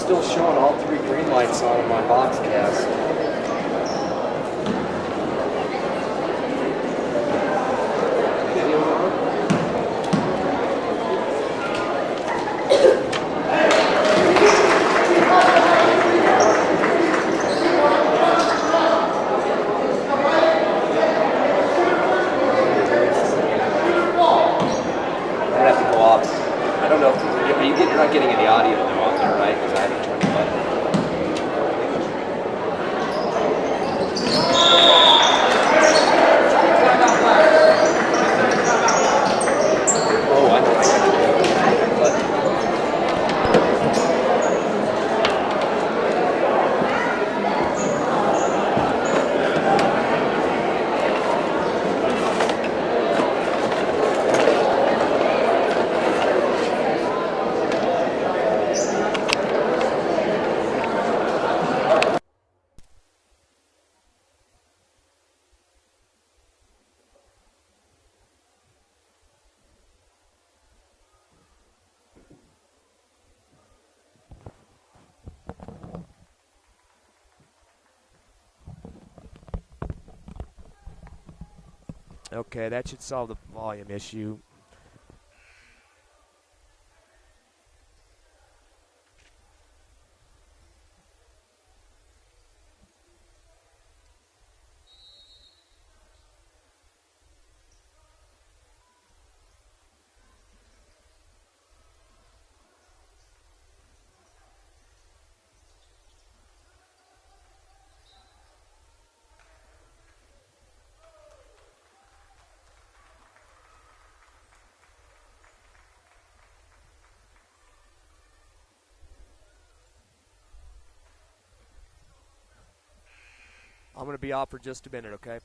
still showing all 3 green lights on in my box cast. You're not getting any audio though on there, right? Because I haven't turned the button. Oh, I know. Okay, that should solve the volume issue. I'm going to be off for just a minute, okay?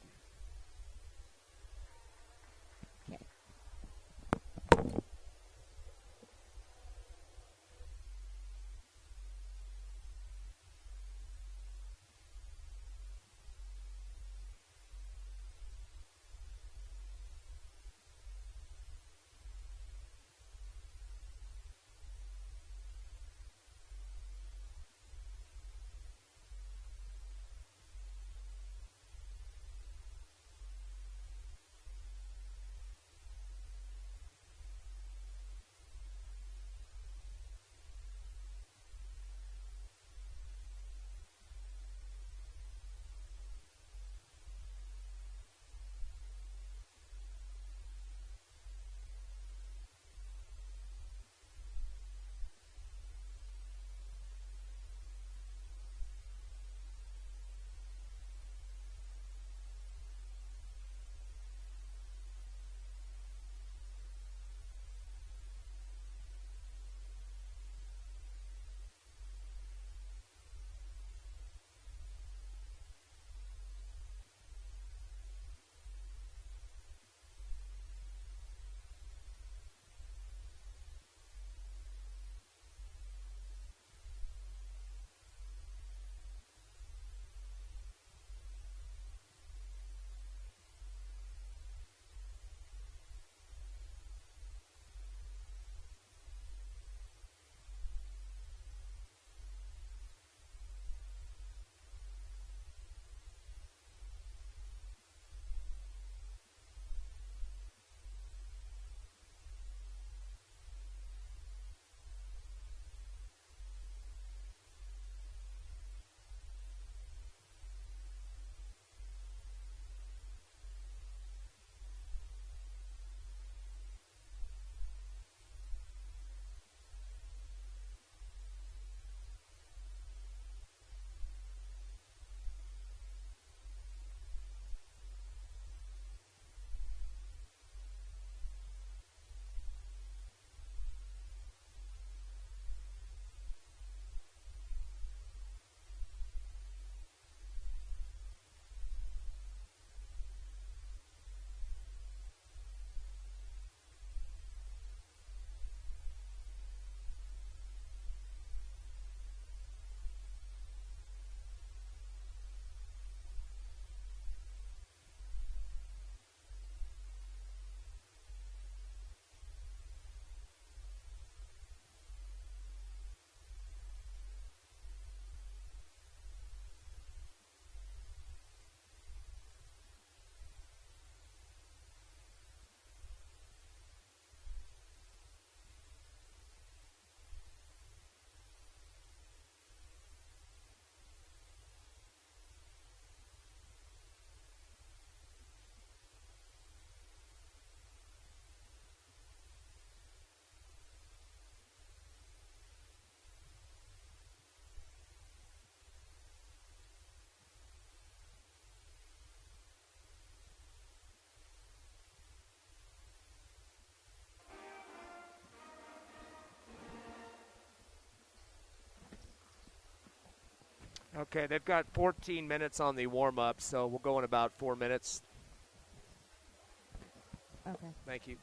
Okay, they've got 14 minutes on the warm-up, so we'll go in about 4 minutes. Okay. Thank you.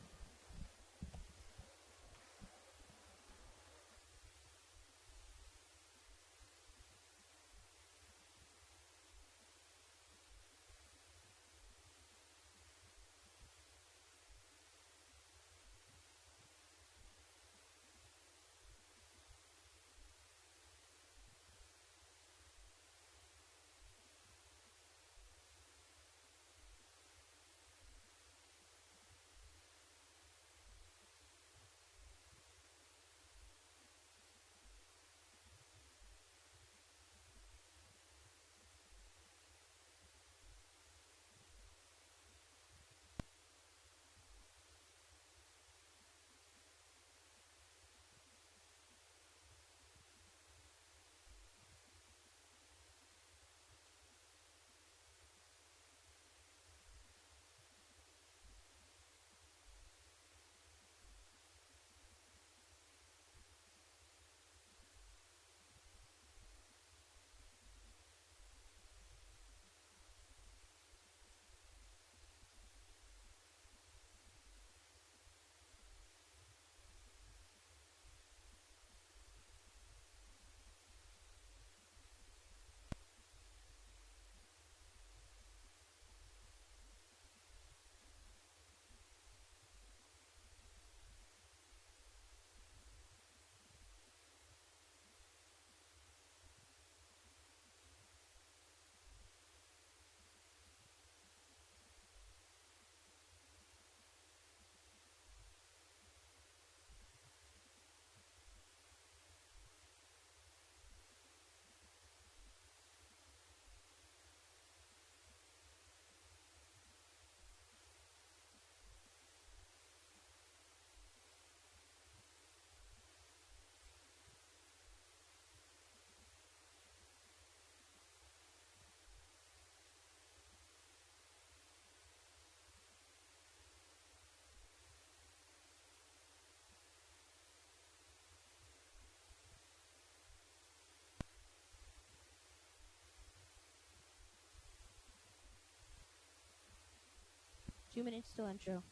Two minutes till intro.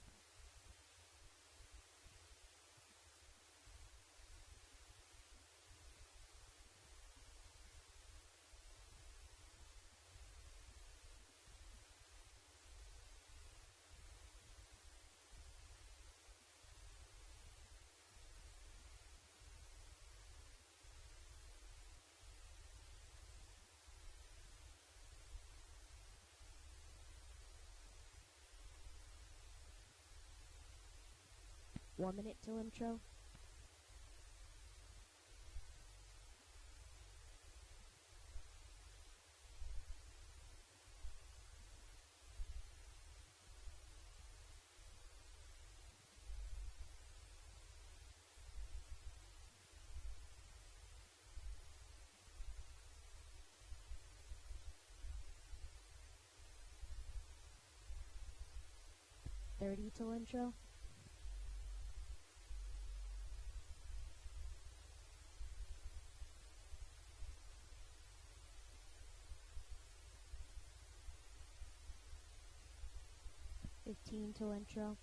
One minute till intro. $30 till intro. $15 till intro.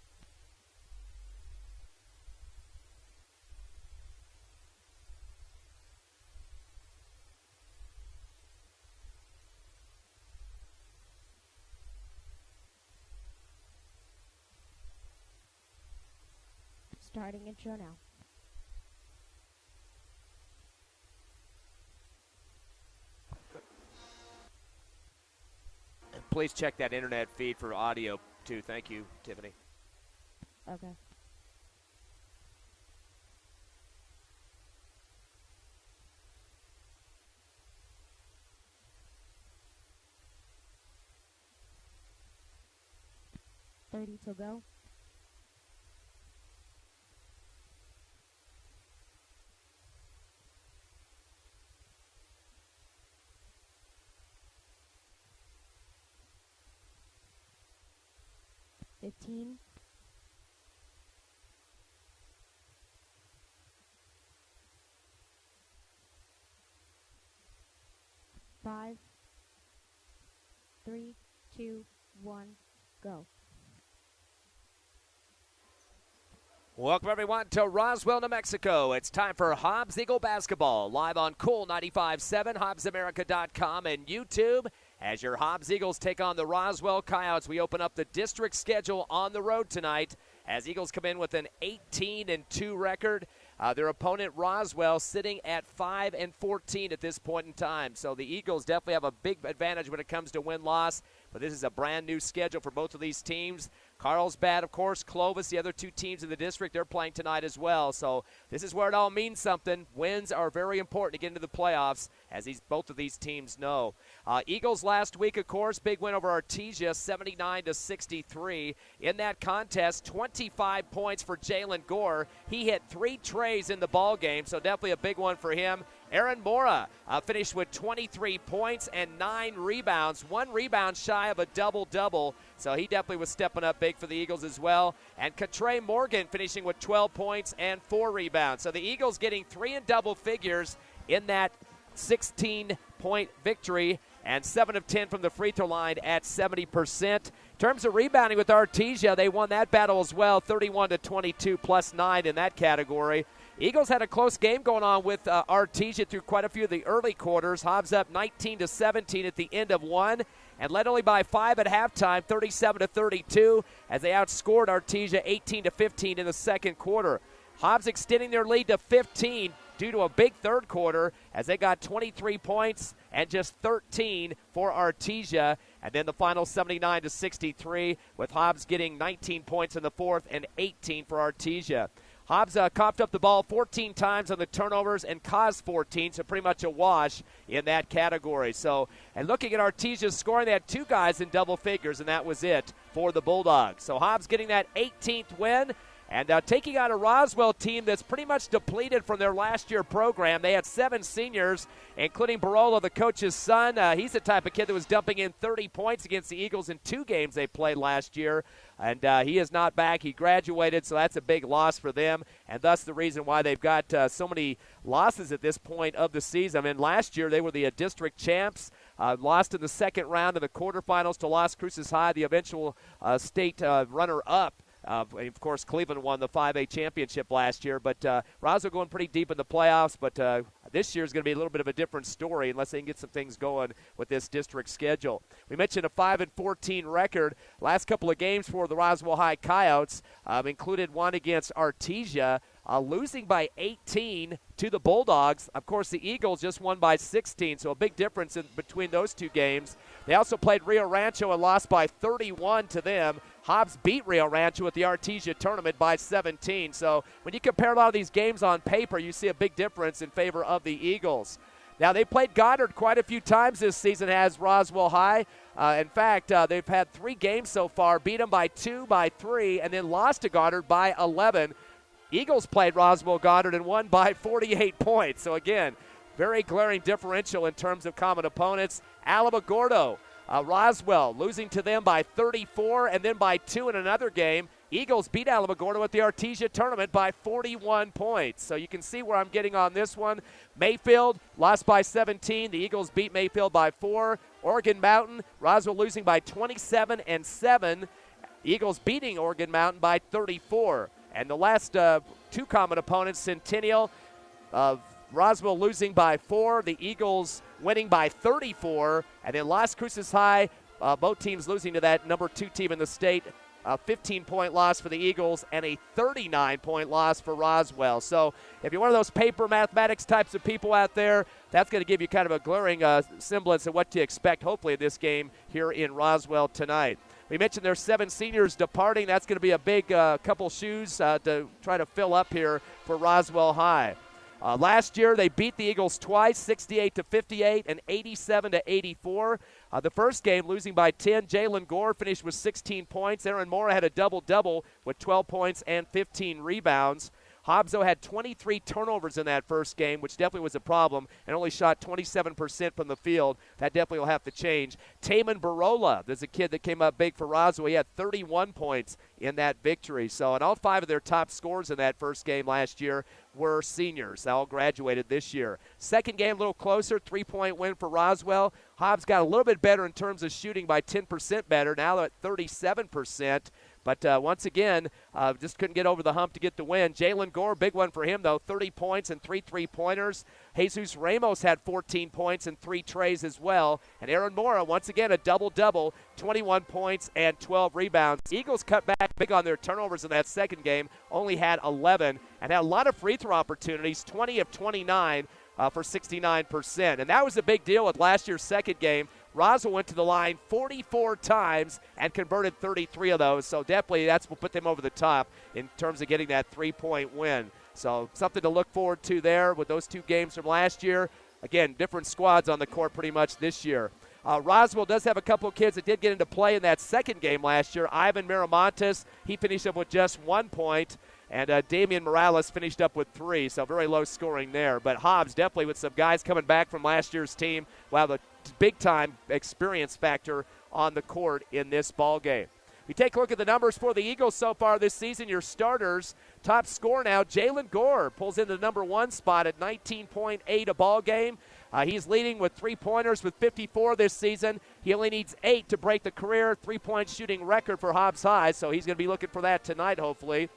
Starting intro now. Please check that internet feed for audio, too. Thank you, Tiffany. Okay. $30 till go. $15. 5, 3, 2, 1, go. Welcome, everyone, to Roswell, New Mexico. It's time for Hobbs Eagle Basketball, live on Cool 95.7, HobbsAmerica.com, and YouTube. As your Hobbs Eagles take on the Roswell Coyotes, we open up the district schedule on the road tonight as Eagles come in with an 18-2 record. Their opponent, Roswell, sitting at 5-14 at this point in time. So the Eagles definitely have a big advantage when it comes to win-loss, but this is a brand-new schedule for both of these teams. Carlsbad, of course, Clovis, the other two teams in the district, they're playing tonight as well. So this is where it all means something. Wins are very important to get into the playoffs, as both of these teams know. Eagles last week, of course, big win over Artesia, 79-63. In that contest, 25 points for Jalen Gore. He hit 3 trays in the ball game, so definitely a big one for him. Aaron Mora finished with 23 points and 9 rebounds, 1 rebound shy of a double-double, so he definitely was stepping up big for the Eagles as well. And Katre Morgan finishing with 12 points and 4 rebounds. So the Eagles getting 3 in double figures in that 16-point victory, and 7 of 10 from the free throw line at 70%. In terms of rebounding with Artesia, they won that battle as well, 31-22, plus 9 in that category. Eagles had a close game going on with Artesia through quite a few of the early quarters. Hobbs up 19-17 at the end of one, and led only by 5 at halftime, 37-32, as they outscored Artesia 18-15 in the second quarter. Hobbs extending their lead to 15 due to a big third quarter, as they got 23 points and just 13 for Artesia. And then the final 79-63, with Hobbs getting 19 points in the fourth and 18 for Artesia. Hobbs coughed up the ball 14 times on the turnovers and caused 14, so pretty much a wash in that category. So, and looking at Artesia's scoring, they had 2 guys in double figures, and that was it for the Bulldogs. So Hobbs getting that 18th win, and taking out a Roswell team that's pretty much depleted from their last year program. They had 7 seniors, including Barola, the coach's son. He's the type of kid that was dumping in 30 points against the Eagles in 2 games they played last year. And he is not back. He graduated, so that's a big loss for them, and thus the reason why they've got so many losses at this point of the season. I mean, last year they were the district champs, lost in the second round of the quarterfinals to Las Cruces High, the eventual state runner-up. Of course, Cleveland won the 5A championship last year, but Roswell going pretty deep in the playoffs, but this year is going to be a little bit of a different story unless they can get some things going with this district schedule. We mentioned a 5-14 record. Last couple of games for the Roswell High Coyotes included one against Artesia, losing by 18 to the Bulldogs. Of course, the Eagles just won by 16, so a big difference between those 2 games. They also played Rio Rancho and lost by 31 to them. Hobbs beat Rio Rancho at the Artesia tournament by 17. So when you compare a lot of these games on paper, you see a big difference in favor of the Eagles. Now, they played Goddard quite a few times this season, has Roswell High. In fact, they've had 3 games so far, beat them by 2, by 3, and then lost to Goddard by 11. Eagles played Roswell Goddard and won by 48 points. So, again, very glaring differential in terms of common opponents. Alamogordo, Roswell losing to them by 34 and then by 2 in another game. Eagles beat Alamogordo at the Artesia tournament by 41 points. So you can see where I'm getting on this one. Mayfield lost by 17. The Eagles beat Mayfield by 4. Oregon Mountain, Roswell losing by 27 and 7. Eagles beating Oregon Mountain by 34. And the last 2 common opponents, Centennial, Roswell losing by 4. The Eagles winning by 34. And then Las Cruces High, both teams losing to that number 2 team in the state. A 15-point loss for the Eagles and a 39-point loss for Roswell. So if you're one of those paper mathematics types of people out there, that's going to give you kind of a glaring semblance of what to expect, hopefully, in this game here in Roswell tonight. We mentioned there's 7 seniors departing. That's going to be a big couple shoes to try to fill up here for Roswell High. Last year, they beat the Eagles twice, 68-58 and 87-84. The first game, losing by 10. Jalen Gore finished with 16 points. Aaron Mora had a double-double with 12 points and 15 rebounds. Hobbs, though, had 23 turnovers in that first game, which definitely was a problem, and only shot 27% from the field. That definitely will have to change. Taman Barola, there's a kid that came up big for Roswell. He had 31 points in that victory. So, and all 5 of their top scorers in that first game last year were seniors. They all graduated this year. Second game, a little closer, 3-point win for Roswell. Hobbs got a little bit better in terms of shooting by 10% better. Now they're at 37%. But once again, just couldn't get over the hump to get the win. Jalen Gore, big one for him, though, 30 points and 3 3-pointers. Jesus Ramos had 14 points and 3 trays as well. And Aaron Mora, once again, a double-double, 21 points and 12 rebounds. Eagles cut back big on their turnovers in that second game, only had 11, and had a lot of free throw opportunities, 20 of 29 for 69%. And that was a big deal with last year's second game. Roswell went to the line 44 times and converted 33 of those. So definitely that's what put them over the top in terms of getting that 3-point win. So something to look forward to there with those 2 games from last year. Again, different squads on the court pretty much this year. Roswell does have a couple of kids that did get into play in that second game last year. Ivan Miramontes, he finished up with just 1 point. And Damian Morales finished up with 3, so very low scoring there. But Hobbs definitely with some guys coming back from last year's team will have a big-time experience factor on the court in this ball game. We take a look at the numbers for the Eagles so far this season. Your starters, top scorer now, Jalen Gore pulls into the number 1 spot at 19.8 a ball game. He's leading with 3-pointers with 54 this season. He only needs 8 to break the career 3-point shooting record for Hobbs High, so he's going to be looking for that tonight, hopefully.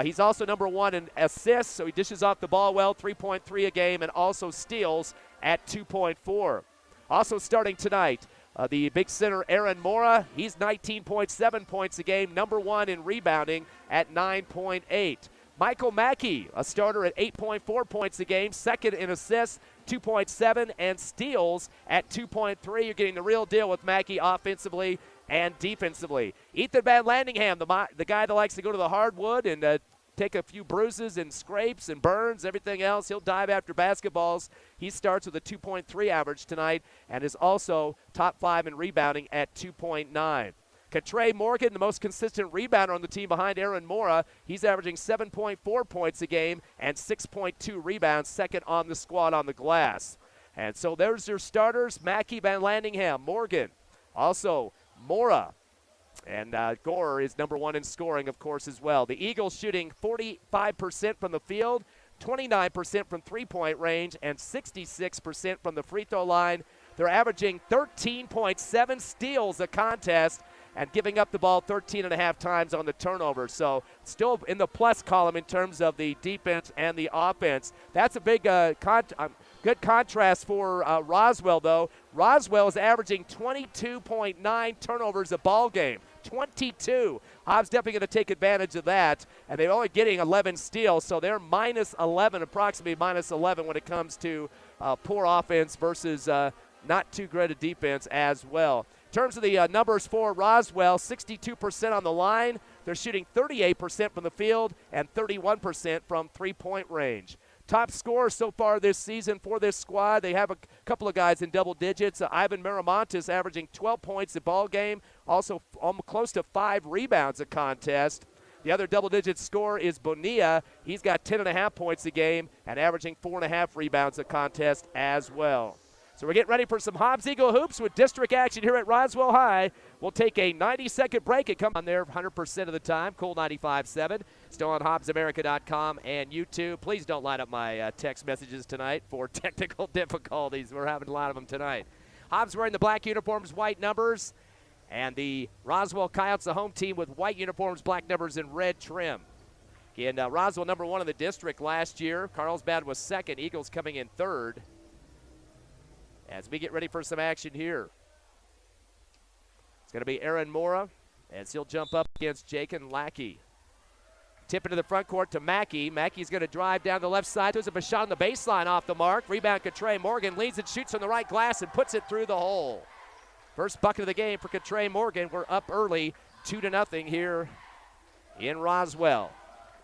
He's also number 1 in assists, so he dishes off the ball well, 3.3 a game, and also steals at 2.4. Also starting tonight, the big center Aaron Mora, he's 19.7 points a game, number 1 in rebounding at 9.8. Michael Mackey, a starter at 8.4 points a game, second in assists, 2.7, and steals at 2.3. You're getting the real deal with Mackey offensively and defensively. Ethan Van Landingham, the guy that likes to go to the hardwood and take a few bruises and scrapes and burns, everything else. He'll dive after basketballs. He starts with a 2.3 average tonight and is also top 5 in rebounding at 2.9. Katre Morgan, the most consistent rebounder on the team behind Aaron Mora. He's averaging 7.4 points a game and 6.2 rebounds, second on the squad on the glass. And so there's your starters, Mackey, Van Landingham, Morgan. Also, Mora. And Gore is number 1 in scoring, of course, as well. The Eagles shooting 45% from the field, 29% from three-point range, and 66% from the free throw line. They're averaging 13.7 steals a contest and giving up the ball 13.5 times on the turnover. So still in the plus column in terms of the defense and the offense. That's a big good contrast for Roswell, though. Roswell is averaging 22.9 turnovers a ball game. 22. Hobbs definitely going to take advantage of that, and they're only getting 11 steals, so they're minus 11, approximately minus 11 when it comes to poor offense versus not too great a defense as well. In terms of the numbers for Roswell, 62% on the line. They're shooting 38% from the field and 31% from three-point range. Top scorers so far this season for this squad, they have a couple of guys in double digits. Ivan Miramontes averaging 12 points a ball game, also almost close to 5 rebounds a contest. The other double-digit scorer is Bonilla. He's got 10.5 points a game and averaging 4.5 rebounds a contest as well. So we're getting ready for some Hobbs Eagle hoops with district action here at Roswell High. We'll take a 90-second break. It comes on there 100% of the time. Cool 95.7. Still on HobbsAmerica.com and YouTube. Please don't light up my text messages tonight for technical difficulties. We're having a lot of them tonight. Hobbs wearing the black uniforms, white numbers. And the Roswell Coyotes, the home team, with white uniforms, black numbers, and red trim. Again, Roswell number 1 in the district last year. Carlsbad was second. Eagles coming in third. As we get ready for some action here. It's going to be Aaron Mora as he'll jump up against Jacob Lackey. Tip into the front court to Mackey. Mackey's going to drive down the left side. There's a shot on the baseline off the mark. Rebound Katre Morgan leads and shoots on the right glass and puts it through the hole. First bucket of the game for Katre Morgan. We're up early, 2-0 here in Roswell.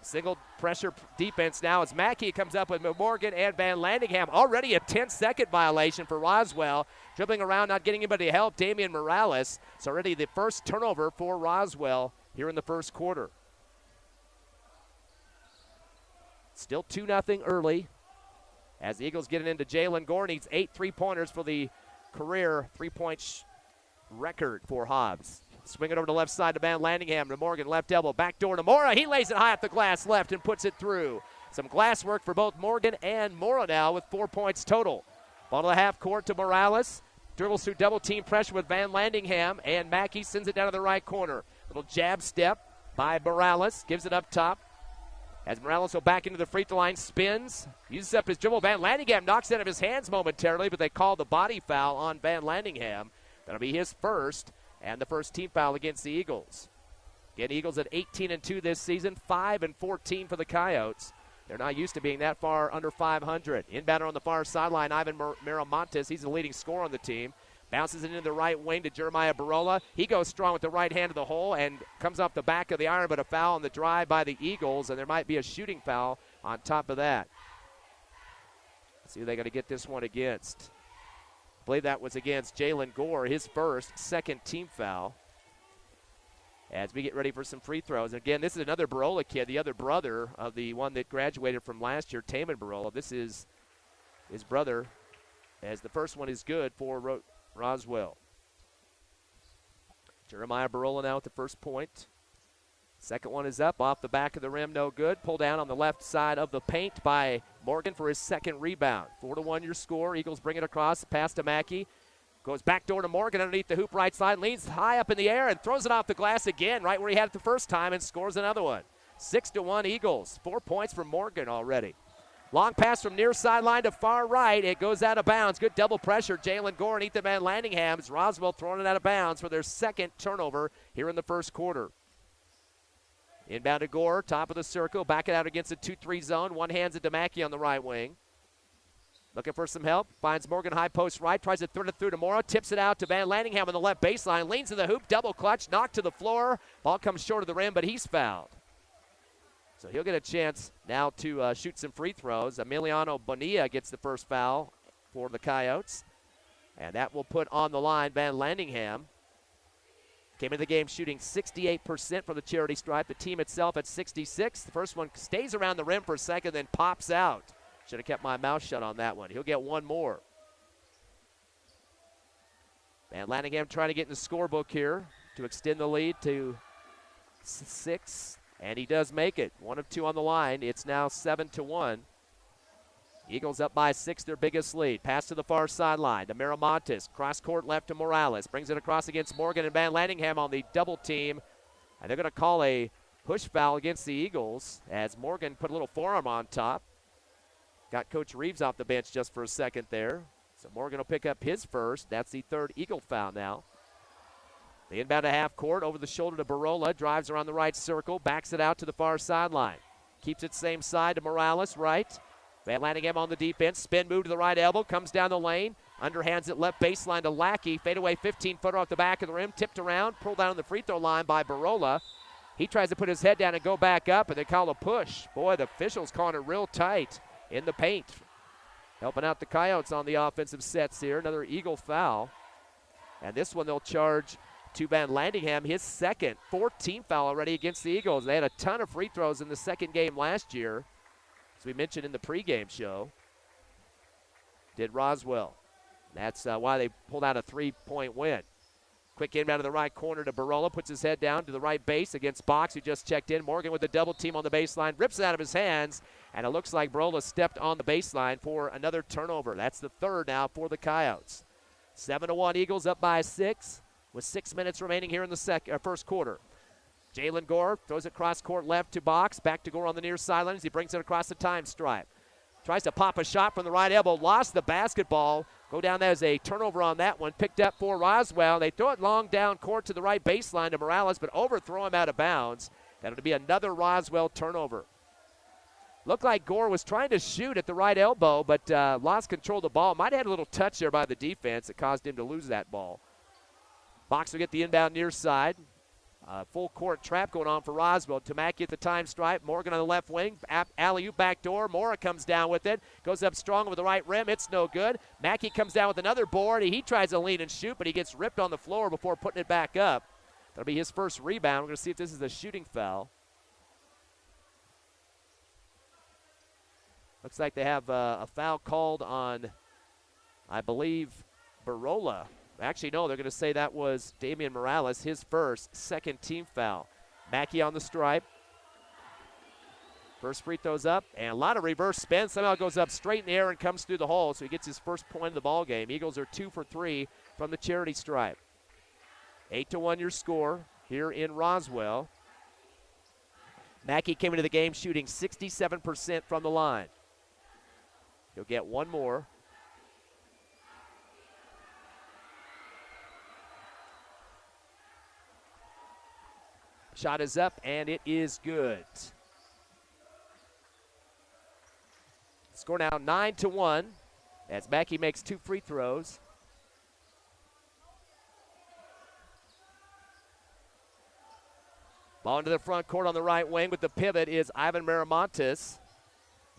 Single pressure defense now as Mackey comes up with Morgan and Van Landingham. Already a 10-second violation for Roswell. Dribbling around, not getting anybody to help. Damian Morales. It's already the first turnover for Roswell here in the first quarter. Still 2-0 early as the Eagles get it into Jalen Gore. Needs 8 3-pointers for the career three-point record for Hobbs. Swing it over to the left side to Van Landingham to Morgan, left elbow, back door to Mora. He lays it high up the glass left and puts it through. Some glass work for both Morgan and Mora now with 4 points total. Ball to the half court to Morales. Dribbles through double team pressure with Van Landingham, and Mackey sends it down to the right corner. Little jab step by Morales, gives it up top. As Morales will back into the free throw line, spins, uses up his dribble. Van Landingham knocks it out of his hands momentarily, but they call the body foul on Van Landingham. That'll be his first, and the first team foul against the Eagles. Again, Eagles at 18-2 this season, 5-14 for the Coyotes. They're not used to being that far under 500. Inbounder on the far sideline, Ivan Miramontes. He's the leading scorer on the team. Bounces it into the right wing to Jeremiah Barola. He goes strong with the right hand to the hole and comes off the back of the iron, but a foul on the drive by the Eagles, and there might be a shooting foul on top of that. Let's see who they got to get this one against. I believe that was against Jalen Gore, his first, second team foul. As we get ready for some free throws. And again, this is another Barola kid, the other brother of the one that graduated from last year, Taman Barola. This is his brother, as the first one is good for Roswell. Jeremiah Barola now at the first point. Second one is up, off the back of the rim, no good. Pulled down on the left side of the paint by Morgan for his second rebound. 4-1 your score. Eagles bring it across, pass to Mackey. Goes back door to Morgan underneath the hoop right side, leans high up in the air and throws it off the glass again, right where he had it the first time, and scores another one. 6-1 Eagles. 4 points for Morgan already. Long pass from near sideline to far right. It goes out of bounds. Good double pressure. Jalen Gore and Ethan Van Landingham's. Roswell throwing it out of bounds for their second turnover here in the first quarter. Inbound to Gore, top of the circle. Back it out against a 2-3 zone. One hands it to Mackey on the right wing. Looking for some help. Finds Morgan high post right. Tries to throw it through to Mora. Tips it out to Van Landingham on the left baseline. Leans to the hoop. Double clutch. Knocked to the floor. Ball comes short of the rim, but he's fouled. So he'll get a chance now to shoot some free throws. Emiliano Bonilla gets the first foul for the Coyotes. And that will put on the line Van Landingham. Came into the game shooting 68% from the charity stripe. The team itself at 66. The first one stays around the rim for a second, then pops out. Should have kept my mouth shut on that one. He'll get one more. Van Landingham trying to get in the scorebook here to extend the lead to 6. And he does make it. 1 of 2 on the line. It's now 7-1. Eagles up by 6, their biggest lead. Pass to the far sideline to Miramontes. Cross court left to Morales. Brings it across against Morgan and Van Landingham on the double team. And they're going to call a push foul against the Eagles as Morgan put a little forearm on top. Got Coach Reeves off the bench just for a second there. So Morgan will pick up his first. That's the third Eagle foul now. The inbound to half court, over the shoulder to Barola. Drives around the right circle, backs it out to the far sideline. Keeps it same side to Morales, right. Van Landingham on the defense. Spin move to the right elbow, comes down the lane. Underhands it left baseline to Lackey. Fadeaway 15-footer off the back of the rim. Tipped around, pulled down on the free throw line by Barola. He tries to put his head down and go back up, and they call a push. Boy, the officials calling it real tight in the paint. Helping out the Coyotes on the offensive sets here. Another Eagle foul. And this one they'll charge to Van Landingham, his second, 14th foul already against the Eagles. They had a ton of free throws in the second game last year, as we mentioned in the pregame show. Did Roswell. That's why they pulled out a 3-point win. Quick inbound to the right corner to Barola. Puts his head down to the right base against Box, who just checked in. Morgan with the double team on the baseline. Rips it out of his hands. And it looks like Barola stepped on the baseline for another turnover. That's the third now for the Coyotes. 7-1 Eagles up by 6 with 6 minutes remaining here in the first quarter. Jalen Gore throws it cross court left to Box. Back to Gore on the near sideline as he brings it across the time stripe. Tries to pop a shot from the right elbow. Lost the basketball. Go down there as a turnover on that one. Picked up for Roswell. They throw it long down court to the right baseline to Morales, but overthrow him out of bounds. That'll be another Roswell turnover. Looked like Gore was trying to shoot at the right elbow, but lost control of the ball. Might have had a little touch there by the defense that caused him to lose that ball. Box will get the inbound near side. Full court trap going on for Roswell. Tamaki at the time stripe. Morgan on the left wing. Alley-oop back door. Mora comes down with it. Goes up strong with the right rim. It's no good. Mackey comes down with another board. He tries to lean and shoot, but he gets ripped on the floor before putting it back up. That'll be his first rebound. We're going to see if this is a shooting foul. Looks like they have a foul called on, I believe, Barola. Actually, no, they're going to say that was Damian Morales, his first, second team foul. Mackey on the stripe. First free throws up, and a lot of reverse spin. Somehow goes up straight in the air and comes through the hole, so he gets his first point of the ball game. Eagles are 2 for 3 from the charity stripe. 8-1 your score here in Roswell. Mackey came into the game shooting 67% from the line. He'll get one more. Shot is up, and it is good. Score now 9-1 as Mackey makes 2 free throws. Ball into the front court on the right wing with the pivot is Ivan Miramontes.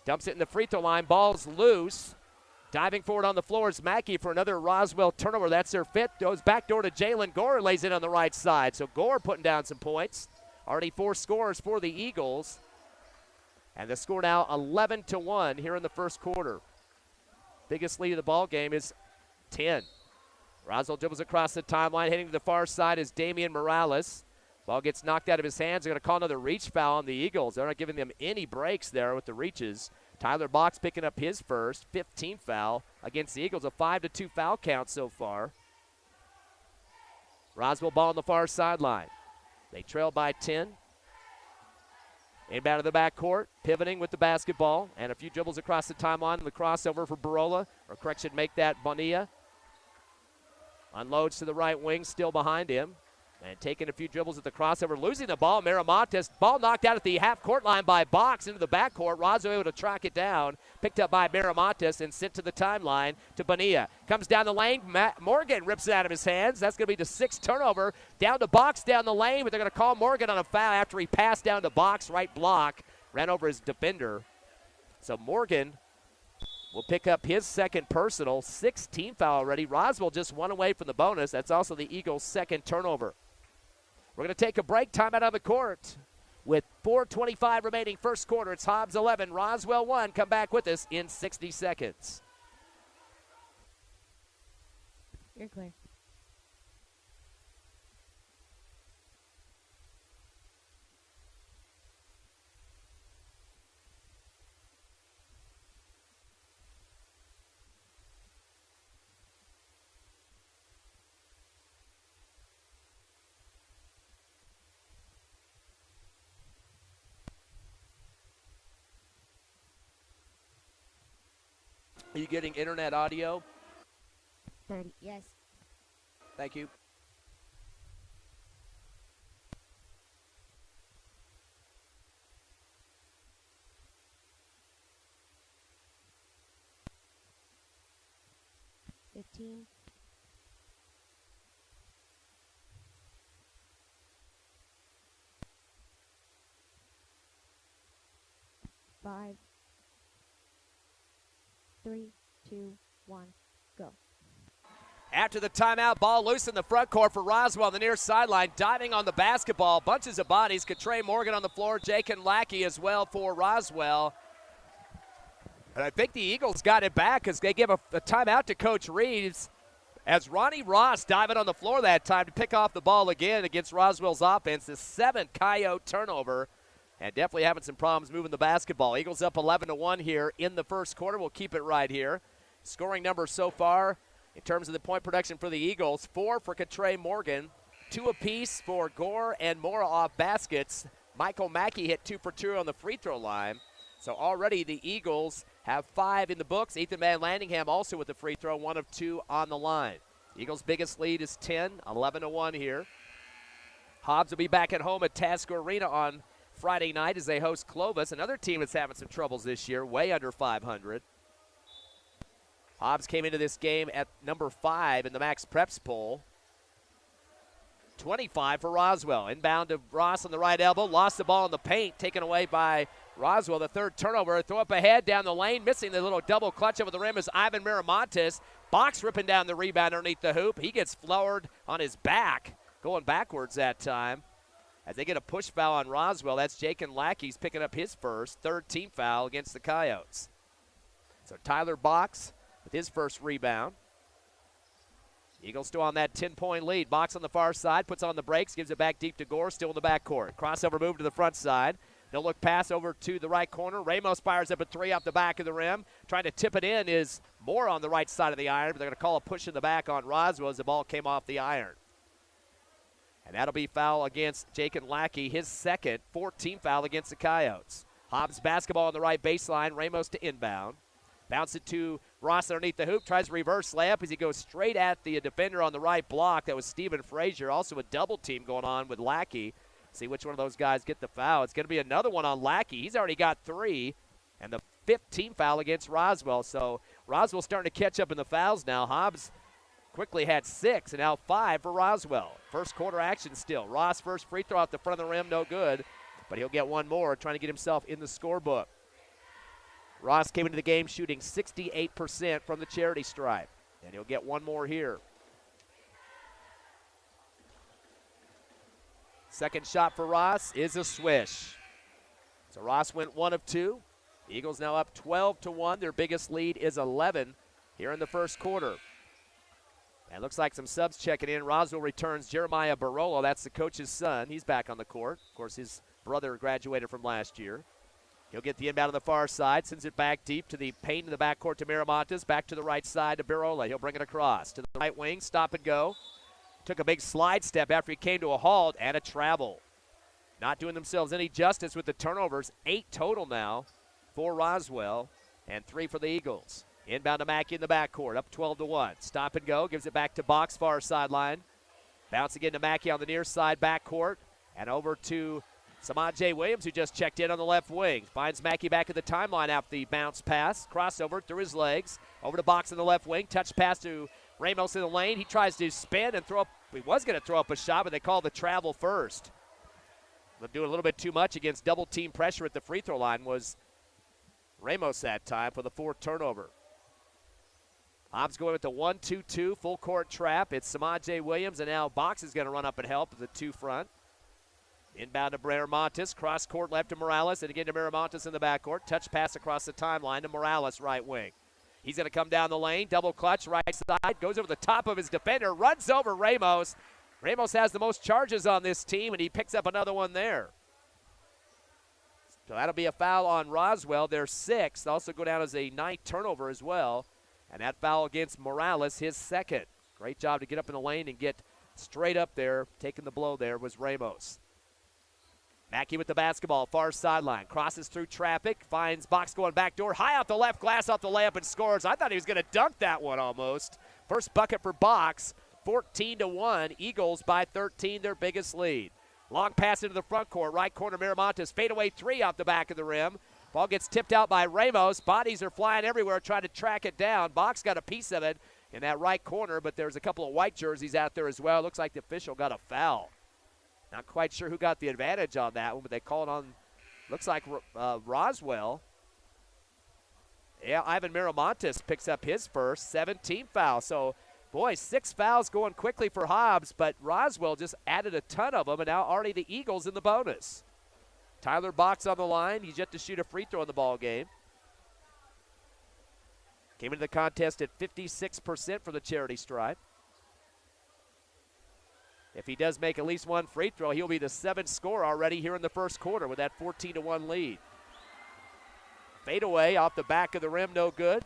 Dumps it in the free throw line. Ball's loose. Diving forward on the floor is Mackey for another Roswell turnover. That's their fifth. Goes back door to Jalen Gore, lays it on the right side. So Gore putting down some points. Already 4 scores for the Eagles. And the score now 11-1 here in the first quarter. Biggest lead of the ball game is 10. Roswell dribbles across the timeline. Heading to the far side is Damian Morales. Ball gets knocked out of his hands. They're going to call another reach foul on the Eagles. They're not giving them any breaks there with the reaches. Tyler Box picking up his first, 15th foul against the Eagles. A 5-2 foul count so far. Roswell ball on the far sideline. They trail by 10. Inbound to the backcourt, pivoting with the basketball, and a few dribbles across the timeline. The crossover for Barola, or correction, make that Bonilla. Unloads to the right wing, still behind him. And taking a few dribbles at the crossover, losing the ball. Miramontes, ball knocked out at the half-court line by Box into the backcourt. Roswell able to track it down. Picked up by Miramontes and sent to the timeline to Bonilla. Comes down the lane. Morgan rips it out of his hands. That's going to be the 6th turnover. Down to Box down the lane, but they're going to call Morgan on a foul after he passed down to Box. Right block. Ran over his defender. So Morgan will pick up his second personal. 16th foul already. Roswell just one away from the bonus. That's also the Eagles' second turnover. We're going to take a break. Timeout on the court. With 4:25 remaining first quarter, it's Hobbs 11, Roswell 1. Come back with us in 60 seconds. You're clear. Are you getting internet audio? 30. Yes. Thank you. $15. 5, 3, 2, 1, go. After the timeout, ball loose in the front court for Roswell on the near sideline. Diving on the basketball, bunches of bodies. Trey Morgan on the floor, Jake and Lackey as well for Roswell. And I think the Eagles got it back as they give a timeout to Coach Reeves as Ronnie Ross diving on the floor that time to pick off the ball again against Roswell's offense. The 7th Coyote turnover. And definitely having some problems moving the basketball. Eagles up 11-1 here in the first quarter. We'll keep it right here. Scoring numbers so far in terms of the point production for the Eagles, 4 for Trey Morgan, 2 apiece for Gore and Mora off baskets. Michael Mackey hit 2 for 2 on the free throw line. So already the Eagles have 5 in the books. Ethan Van Landingham also with the free throw, 1 of 2 on the line. Eagles' biggest lead is 10, 11-1 here. Hobbs will be back at home at Tasker Arena on Friday night as they host Clovis, another team that's having some troubles this year, way under 500. Hobbs came into this game at number 5 in the Max Preps poll. 25 for Roswell. Inbound to Ross on the right elbow. Lost the ball in the paint, taken away by Roswell. The 3rd turnover. Throw up ahead down the lane. Missing the little double clutch over the rim is Ivan Miramontes. Box ripping down the rebound underneath the hoop. He gets floored on his back, going backwards that time. As they get a push foul on Roswell, that's Jake and Lackey's picking up his first, 3rd team foul against the Coyotes. So Tyler Box with his first rebound. Eagles still on that 10-point lead. Box on the far side, puts on the brakes, gives it back deep to Gore, still in the backcourt. Crossover move to the front side. No look pass over to the right corner. Ramos fires up a three off the back of the rim. Trying to tip it in is Moore on the right side of the iron, but they're going to call a push in the back on Roswell as the ball came off the iron. And that'll be foul against Jacob Lackey, his second 14 foul against the Coyotes. Hobbs basketball on the right baseline, Ramos to inbound. Bounce it to Ross underneath the hoop, tries a reverse layup as he goes straight at the defender on the right block. That was Steven Frazier. Also a double team going on with Lackey. See which one of those guys get the foul. It's going to be another one on Lackey. He's already got 3, and the 15th foul against Roswell. So Roswell starting to catch up in the fouls now. Hobbs quickly had 6, and now 5 for Roswell. First quarter action still. Ross first free throw out the front of the rim, no good. But he'll get one more, trying to get himself in the scorebook. Ross came into the game shooting 68% from the charity stripe, and he'll get one more here. Second shot for Ross is a swish. So Ross went 1 of 2. The Eagles now up 12-1. Their biggest lead is 11 here in the first quarter. And looks like some subs checking in. Roswell returns Jeremiah Barolo. That's the coach's son. He's back on the court. Of course, his brother graduated from last year. He'll get the inbound on the far side, sends it back deep to the paint in the backcourt to Miramontes, back to the right side to Barola. He'll bring it across to the right wing, stop and go. Took a big slide step after he came to a halt and a travel. Not doing themselves any justice with the turnovers. 8 total now for Roswell and 3 for the Eagles. Inbound to Mackey in the backcourt, up 12-1. Stop and go, gives it back to Box, far sideline. Bounce again to Mackey on the near side backcourt, and over to Samad J. Williams, who just checked in on the left wing. Finds Mackey back at the timeline after the bounce pass. Crossover through his legs. Over to Box on the left wing. Touch pass to Ramos in the lane. He tries to spin and throw up. He was going to throw up a shot, but they called the travel first. Doing a little bit too much against double team pressure at the free throw line was Ramos that time for the 4th turnover. Hobbs going with the 1-2-2 full court trap. It's Samad J. Williams, and now Box is going to run up and help with the 2 front. Inbound to Miramontes, cross court left to Morales, and again to Miramontes in the backcourt. Touch pass across the timeline to Morales, right wing. He's going to come down the lane, double clutch, right side, goes over the top of his defender, runs over Ramos. Ramos has the most charges on this team, and he picks up another one there. So that'll be a foul on Roswell, their 6th. Also go down as a 9th turnover as well. And that foul against Morales, his 2nd. Great job to get up in the lane and get straight up there. Taking the blow there was Ramos. Mackey with the basketball, far sideline. Crosses through traffic, finds Box going back door. High off the left glass, off the layup, and scores. I thought he was going to dunk that one almost. First bucket for Box, 14-1. Eagles by 13, their biggest lead. Long pass into the front court, right corner Miramontes. Fadeaway 3 off the back of the rim. Ball gets tipped out by Ramos. Bodies are flying everywhere trying to track it down. Box got a piece of it in that right corner, but there's a couple of white jerseys out there as well. Looks like the official got a foul. Not quite sure who got the advantage on that one, but they called on, looks like Roswell. Yeah, Ivan Miramontes picks up his first 17th foul. So, boy, 6 fouls going quickly for Hobbs, but Roswell just added a ton of them, and now already the Eagles in the bonus. Tyler Box on the line. He's yet to shoot a free throw in the ball game. Came into the contest at 56% for the charity stripe. If he does make at least one free throw, he'll be the 7th scorer already here in the first quarter with that 14-1 lead. Fadeaway off the back of the rim, no good.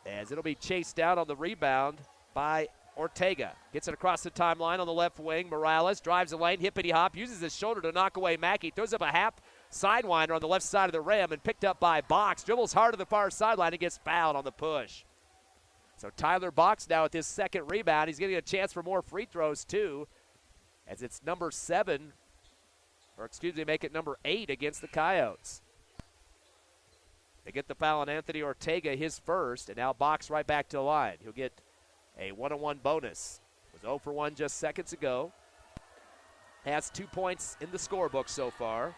As it'll be chased down on the rebound by Ortega. Gets it across the timeline on the left wing. Morales drives the lane, hippity hop, uses his shoulder to knock away Mackey. Throws up a half sidewinder on the left side of the rim and picked up by Box. Dribbles hard to the far sideline and gets fouled on the push. So Tyler Box now with his 2nd rebound. He's getting a chance for more free throws too, as it's number 7, or excuse me, make it number 8 against the Coyotes. They get the foul on Anthony Ortega, his first, and now Box right back to the line. He'll get a 1-on-1 bonus. Was 0 for 1 just seconds ago. Has 2 points in the scorebook so far.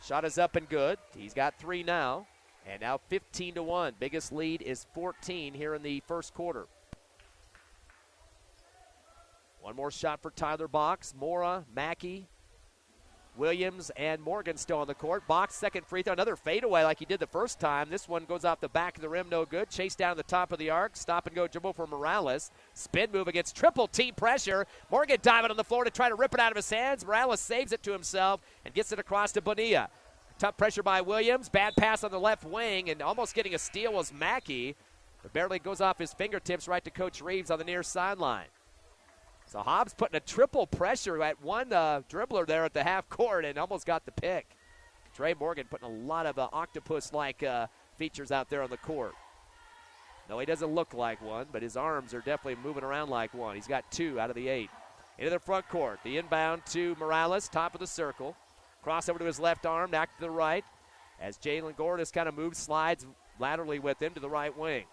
Shot is up and good. He's got 3 now. And now 15-1. Biggest lead is 14 here in the first quarter. One more shot for Tyler Box. Mora, Mackey, Williams and Morgan still on the court. Box, second free throw, another fadeaway like he did the first time. This one goes off the back of the rim, no good. Chase down to the top of the arc. Stop and go dribble for Morales. Spin move against triple team pressure. Morgan diving on the floor to try to rip it out of his hands. Morales saves it to himself and gets it across to Bonilla. Tough pressure by Williams. Bad pass on the left wing, and almost getting a steal was Mackey. But barely goes off his fingertips right to Coach Reeves on the near sideline. So Hobbs putting a triple pressure at one dribbler there at the half court and almost got the pick. Trey Morgan putting a lot of octopus-like features out there on the court. No, he doesn't look like one, but his arms are definitely moving around like one. He's got 2 out of the 8. Into the front court. The inbound to Morales, top of the circle. Cross over to his left arm, back to the right. As Jalen Gordon kind of moves, slides laterally with him to the right wing.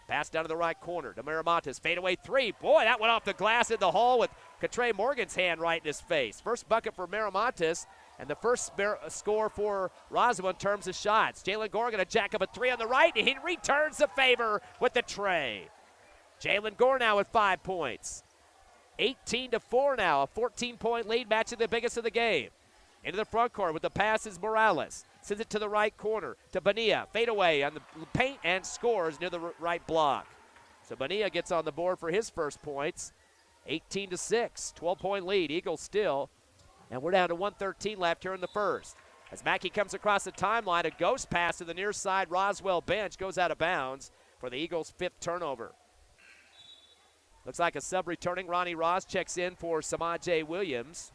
Pass down to the right corner to Miramontes. Fadeaway 3. Boy, that went off the glass in the hole with Trey Morgan's hand right in his face. First bucket for Miramontes, and the first score for Roswell in terms of shots. Jalen Gore going to jack up a 3 on the right, and he returns the favor with the tray. Jalen Gore now with 5 points. 18-4 now, a 14-point lead, matching the biggest of the game. Into the front court with the pass is Morales. Sends it to the right corner to Bonilla. Fade away on the paint and scores near the right block. So Bonilla gets on the board for his first points. 18-6, 12-point lead. Eagles still. And we're down to 1:13 left here in the first. As Mackey comes across the timeline, a ghost pass to the near side Roswell bench goes out of bounds for the Eagles' 5th turnover. Looks like a sub returning. Ronnie Ross checks in for Samaje Williams.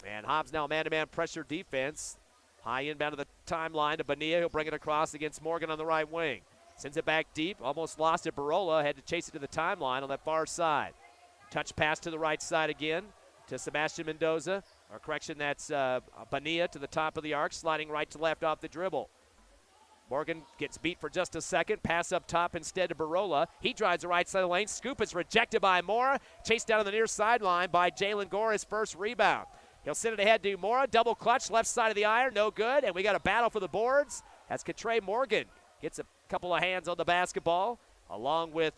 And Hobbs now man-to-man pressure defense. High inbound to the timeline to Bonilla. He'll bring it across against Morgan on the right wing. Sends it back deep. Almost lost it. Barola had to chase it to the timeline on that far side. Touch pass to the right side again to Sebastian Mendoza. Or correction, that's Bonilla to the top of the arc, sliding right to left off the dribble. Morgan gets beat for just a second. Pass up top instead to Barola. He drives the right side of the lane. Scoop is rejected by Mora. Chased down on the near sideline by Jalen Gore, his first rebound. He'll send it ahead to Mora. Double clutch, left side of the iron, no good. And we got a battle for the boards as Trey Morgan gets a couple of hands on the basketball, along with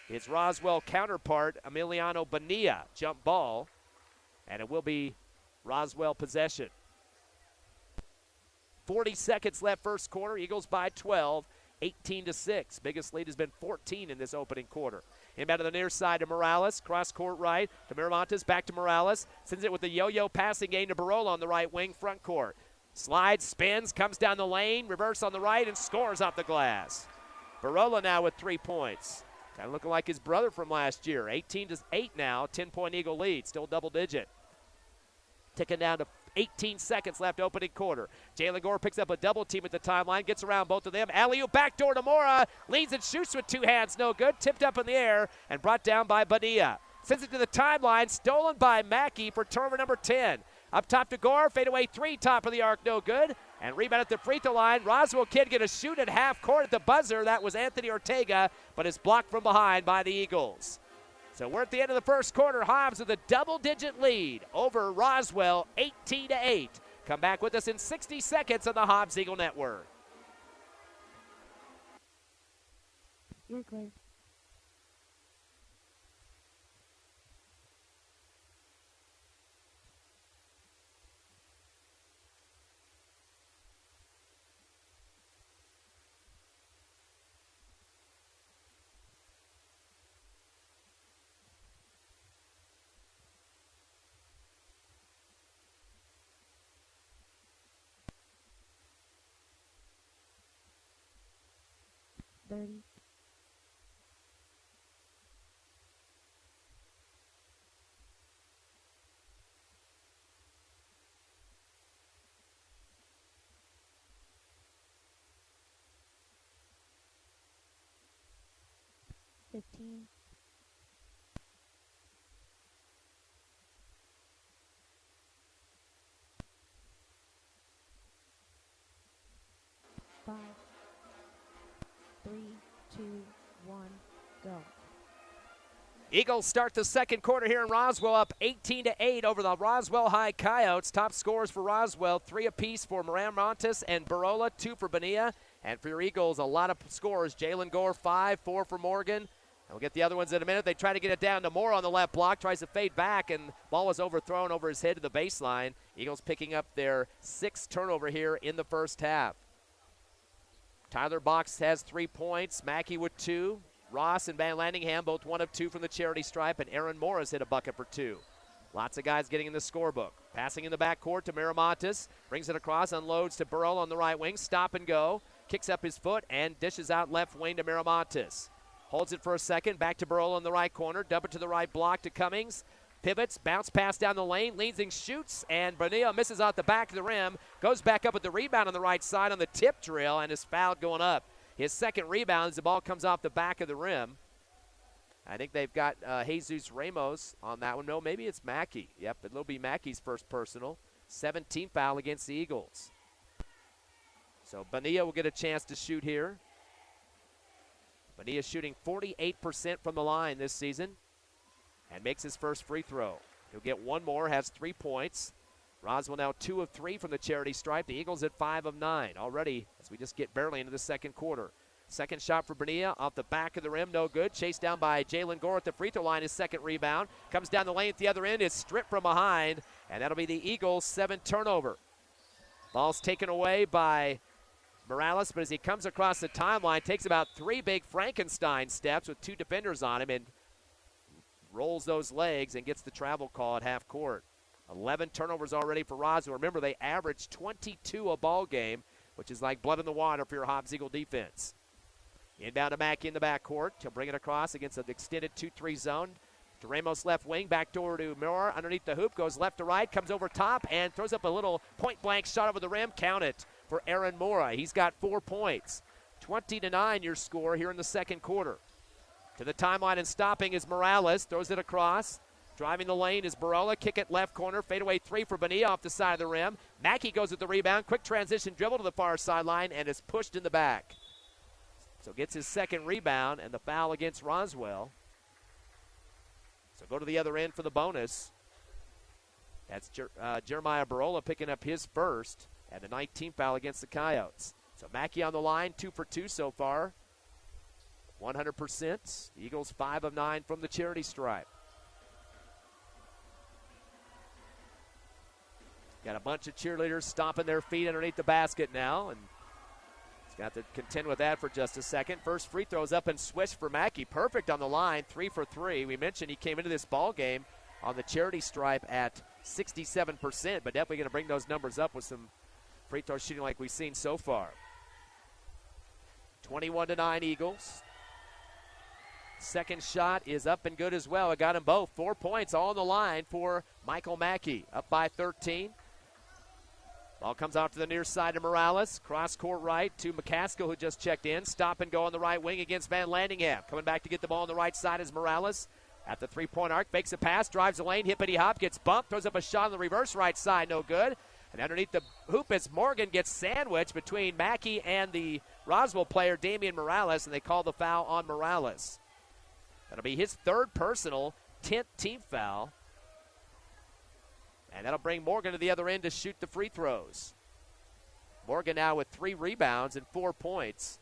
his Roswell counterpart, Emiliano Bonilla. Jump ball, and it will be Roswell possession. 40 seconds left first quarter. Eagles by 12, 18-6. Biggest lead has been 14 in this opening quarter. Inbound to the near side to Morales. Cross court right to Miramontes. Back to Morales. Sends it with the yo-yo passing game to Barola on the right wing front court. Slides, spins, comes down the lane. Reverse on the right and scores off the glass. Barola now with 3 points. Kind of looking like his brother from last year. 18-8 now. 10-point Eagle lead. Still double digit. Ticking down to 18 seconds left opening quarter. Jalen Gore picks up a double team at the timeline, gets around both of them. Alley-oop backdoor to Mora. Leads and shoots with 2 hands, no good. Tipped up in the air and brought down by Bonilla. Sends it to the timeline, stolen by Mackey for turnover number 10. Up top to Gore, fadeaway 3, top of the arc, no good. And rebound at the free throw line. Roswell kid going to shoot at half court at the buzzer. That was Anthony Ortega, but is blocked from behind by the Eagles. So we're at the end of the first quarter. Hobbs with a double-digit lead over Roswell, 18-8. Come back with us in 60 seconds on the Hobbs Eagle Network. You're clear. Thirty. $15. $5, 3, 2, 1, go. Eagles start the second quarter here in Roswell, up 18-8 over the Roswell High Coyotes. Top scores for Roswell, 3 apiece for Miramontes and Barola, 2 for Bonilla. And for your Eagles, a lot of scores. Jalen Gore, 5, 4 for Morgan. We'll get the other ones in a minute. They try to get it down to Moore on the left block. Tries to fade back, and ball was overthrown over his head to the baseline. Eagles picking up their 6th turnover here in the first half. Tyler Box has 3 points. Mackey with 2. Ross and Van Landingham both 1 of 2 from the charity stripe, and Aaron Morris hit a bucket for 2. Lots of guys getting in the scorebook. Passing in the backcourt to Miramontes. Brings it across, unloads to Burrell on the right wing. Stop and go. Kicks up his foot and dishes out left wing to Miramontes. Holds it for a second. Back to Burrell in the right corner. Dump it to the right block to Cummings. Pivots. Bounce pass down the lane. Leans and shoots. And Bonilla misses out the back of the rim. Goes back up with the rebound on the right side on the tip drill and is fouled going up. His second rebound as the ball comes off the back of the rim. I think they've got Jesus Ramos on that one. No, maybe it's Mackey. Yep, it'll be Mackey's first personal. 17th foul against the Eagles. So Bonilla will get a chance to shoot here. Bonilla shooting 48% from the line this season and makes his first free throw. He'll get one more, has 3 points. Roswell now 2 of 3 from the charity stripe. The Eagles at 5 of 9 already as we just get barely into the second quarter. Second shot for Bonilla off the back of the rim, no good. Chased down by Jalen Gore at the free throw line, his second rebound. Comes down the lane at the other end, is stripped from behind, and that'll be the Eagles' 7th turnover. Ball's taken away by Morales, but as he comes across the timeline, takes about 3 big Frankenstein steps with 2 defenders on him and rolls those legs and gets the travel call at half court. 11 turnovers already for Roswell. Remember, they average 22 a ball game, which is like blood in the water for your Hobbs Eagle defense. Inbound to Mackey in the backcourt. He'll bring it across against an extended 2-3 zone. To Ramos left wing, back door to Moore. Underneath the hoop, goes left to right, comes over top, and throws up a little point-blank shot over the rim. Count it for Aaron Mora. He's got 4 points. 20-9 your score here in the second quarter. To the timeline and stopping is Morales. Throws it across. Driving the lane is Barola. Kick it left corner. Fadeaway 3 for Bonilla off the side of the rim. Mackey goes with the rebound. Quick transition dribble to the far sideline and is pushed in the back. So gets his second rebound and the foul against Roswell. So go to the other end for the bonus. That's Jeremiah Barola picking up his first and the 19th foul against the Coyotes. So Mackey on the line, 2 for 2 so far. 100%. Eagles 5 of 9 from the charity stripe. Got a bunch of cheerleaders stomping their feet underneath the basket now, and he's got to contend with that for just a second. First free throw's up and swished for Mackey. Perfect on the line, 3 for 3. We mentioned he came into this ball game on the charity stripe at 67%, but definitely going to bring those numbers up with some free throw shooting like we've seen so far. 21-9 Eagles. Second shot is up and good as well. It got them both. 4 points all on the line for Michael Mackey. Up by 13. Ball comes out to the near side of Morales. Cross court right to McCaskill, who just checked in. Stop and go on the right wing against Van Landingham. Coming back to get the ball on the right side is Morales. At the three-point arc, fakes a pass, drives the lane, hippity hop, gets bumped, throws up a shot on the reverse right side, no good. And underneath the hoop is Morgan gets sandwiched between Mackey and the Roswell player, Damian Morales, and they call the foul on Morales. That'll be his third personal, 10th team foul. And that'll bring Morgan to the other end to shoot the free throws. Morgan now with 3 rebounds and 4 points.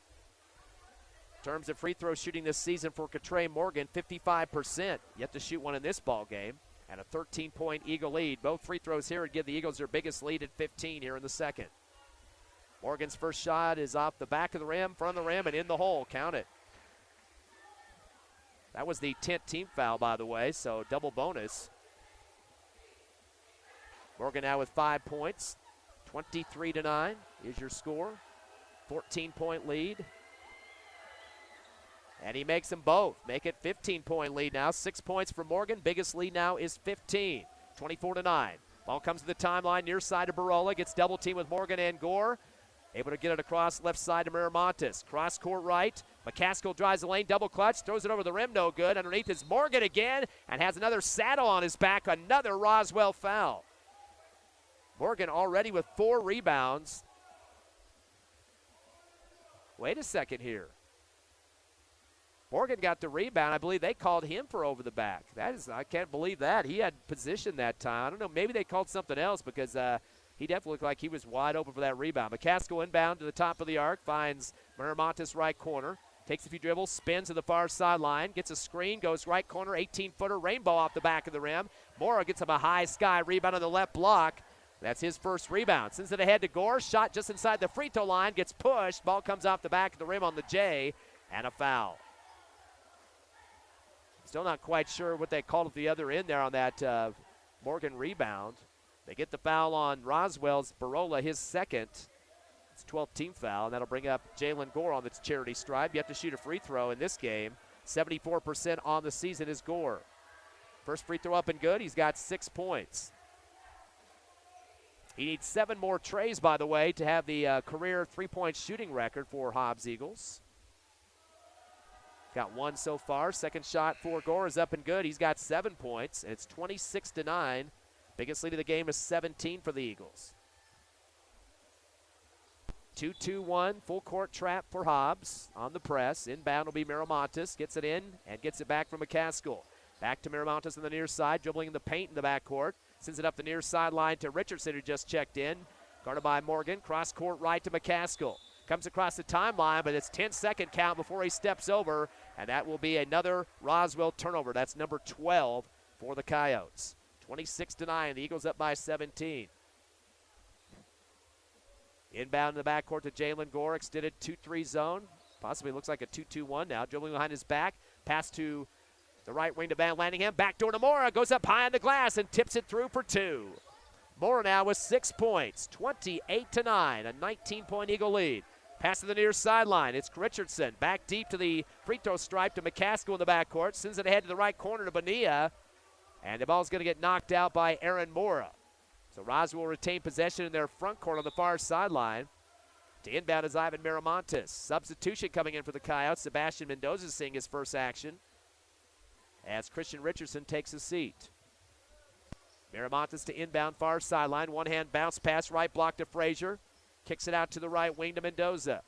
In terms of free throw shooting this season for Catre Morgan, 55%. Yet to shoot one in this ball game. And a 13-point Eagle lead. Both free throws here would give the Eagles their biggest lead at 15 here in the second. Morgan's first shot is off the back of the rim, front of the rim, and in the hole. Count it. That was the 10th team foul, by the way, so double bonus. Morgan now with 5 points. 23-9 is your score. 14-point lead. And he makes them both. Make it 15-point lead now. 6 points for Morgan. Biggest lead now is 15. 24-9. Ball comes to the timeline near side of Barola. Gets double teamed with Morgan and Gore. Able to get it across left side to Miramontes. Cross court right. McCaskill drives the lane, double clutch, throws it over the rim, no good. Underneath is Morgan again and has another saddle on his back. Another Roswell foul. Morgan already with 4 rebounds. Wait a second here. Morgan got the rebound. I believe they called him for over the back. I can't believe that. He had position that time. I don't know, maybe they called something else because he definitely looked like he was wide open for that rebound. McCaskill inbound to the top of the arc, finds Miramontes right corner. Takes a few dribbles, spins to the far sideline, gets a screen, goes right corner, 18-footer, rainbow off the back of the rim. Mora gets him a high sky rebound on the left block. That's his first rebound. Sends it ahead to Gore. Shot just inside the free throw line. Gets pushed. Ball comes off the back of the rim on the J. And a foul. Still not quite sure what they called at the other end there on that Morgan rebound. They get the foul on Roswell's Barola, his second. It's 12th team foul, and that'll bring up Jalen Gore on the charity stripe. You have to shoot a free throw in this game. 74% on the season is Gore. First free throw up and good. He's got 6 points. He needs 7 more trays, by the way, to have the career three-point shooting record for Hobbs Eagles. Got 1 so far. Second shot for Gore is up and good. He's got 7 points, and it's 26-9. Biggest lead of the game is 17 for the Eagles. 2-2-1, full court trap for Hobbs on the press. Inbound will be Miramontes. Gets it in and gets it back from McCaskill. Back to Miramontes on the near side, dribbling in the paint in the backcourt. Sends it up the near sideline to Richardson, who just checked in. Guarded by Morgan. Cross court right to McCaskill. Comes across the timeline, but it's 10-second count before he steps over, and that will be another Roswell turnover. That's number 12 for the Coyotes. 26-9, the Eagles up by 17. Inbound in the backcourt to Jalen Gore, extended 2-3 zone. Possibly looks like a 2-2-1 now. Dribbling behind his back. Pass to the right wing to Van Lanningham. Backdoor to Mora. Goes up high on the glass and tips it through for 2. Mora now with 6 points. 28-9. A 19-point Eagle lead. Pass to the near sideline. It's Richardson. Back deep to the free throw stripe to McCaskill in the backcourt. Sends it ahead to the right corner to Bonilla. And the ball's going to get knocked out by Aaron Mora. So Roswell will retain possession in their front court on the far sideline. To inbound is Ivan Miramontes. Substitution coming in for the Coyotes. Sebastian Mendoza seeing his first action as Christian Richardson takes a seat. Miramontes to inbound far sideline. One-hand bounce pass, right block to Frazier. Kicks it out to the right wing to Mendoza.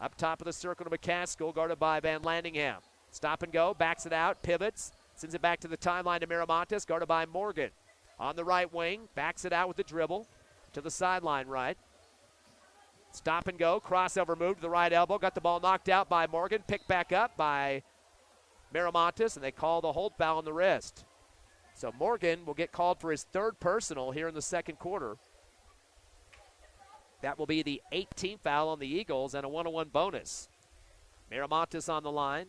Up top of the circle to McCaskill, guarded by Van Lanningham. Stop and go, backs it out, pivots. Sends it back to the timeline to Miramontes, guarded by Morgan. On the right wing, backs it out with the dribble to the sideline right. Stop and go, crossover move to the right elbow. Got the ball knocked out by Morgan, picked back up by Miramontes, and they call the hold foul on the wrist. So Morgan will get called for his third personal here in the second quarter. That will be the 18th foul on the Eagles and a 1-on-1 bonus. Miramontes on the line.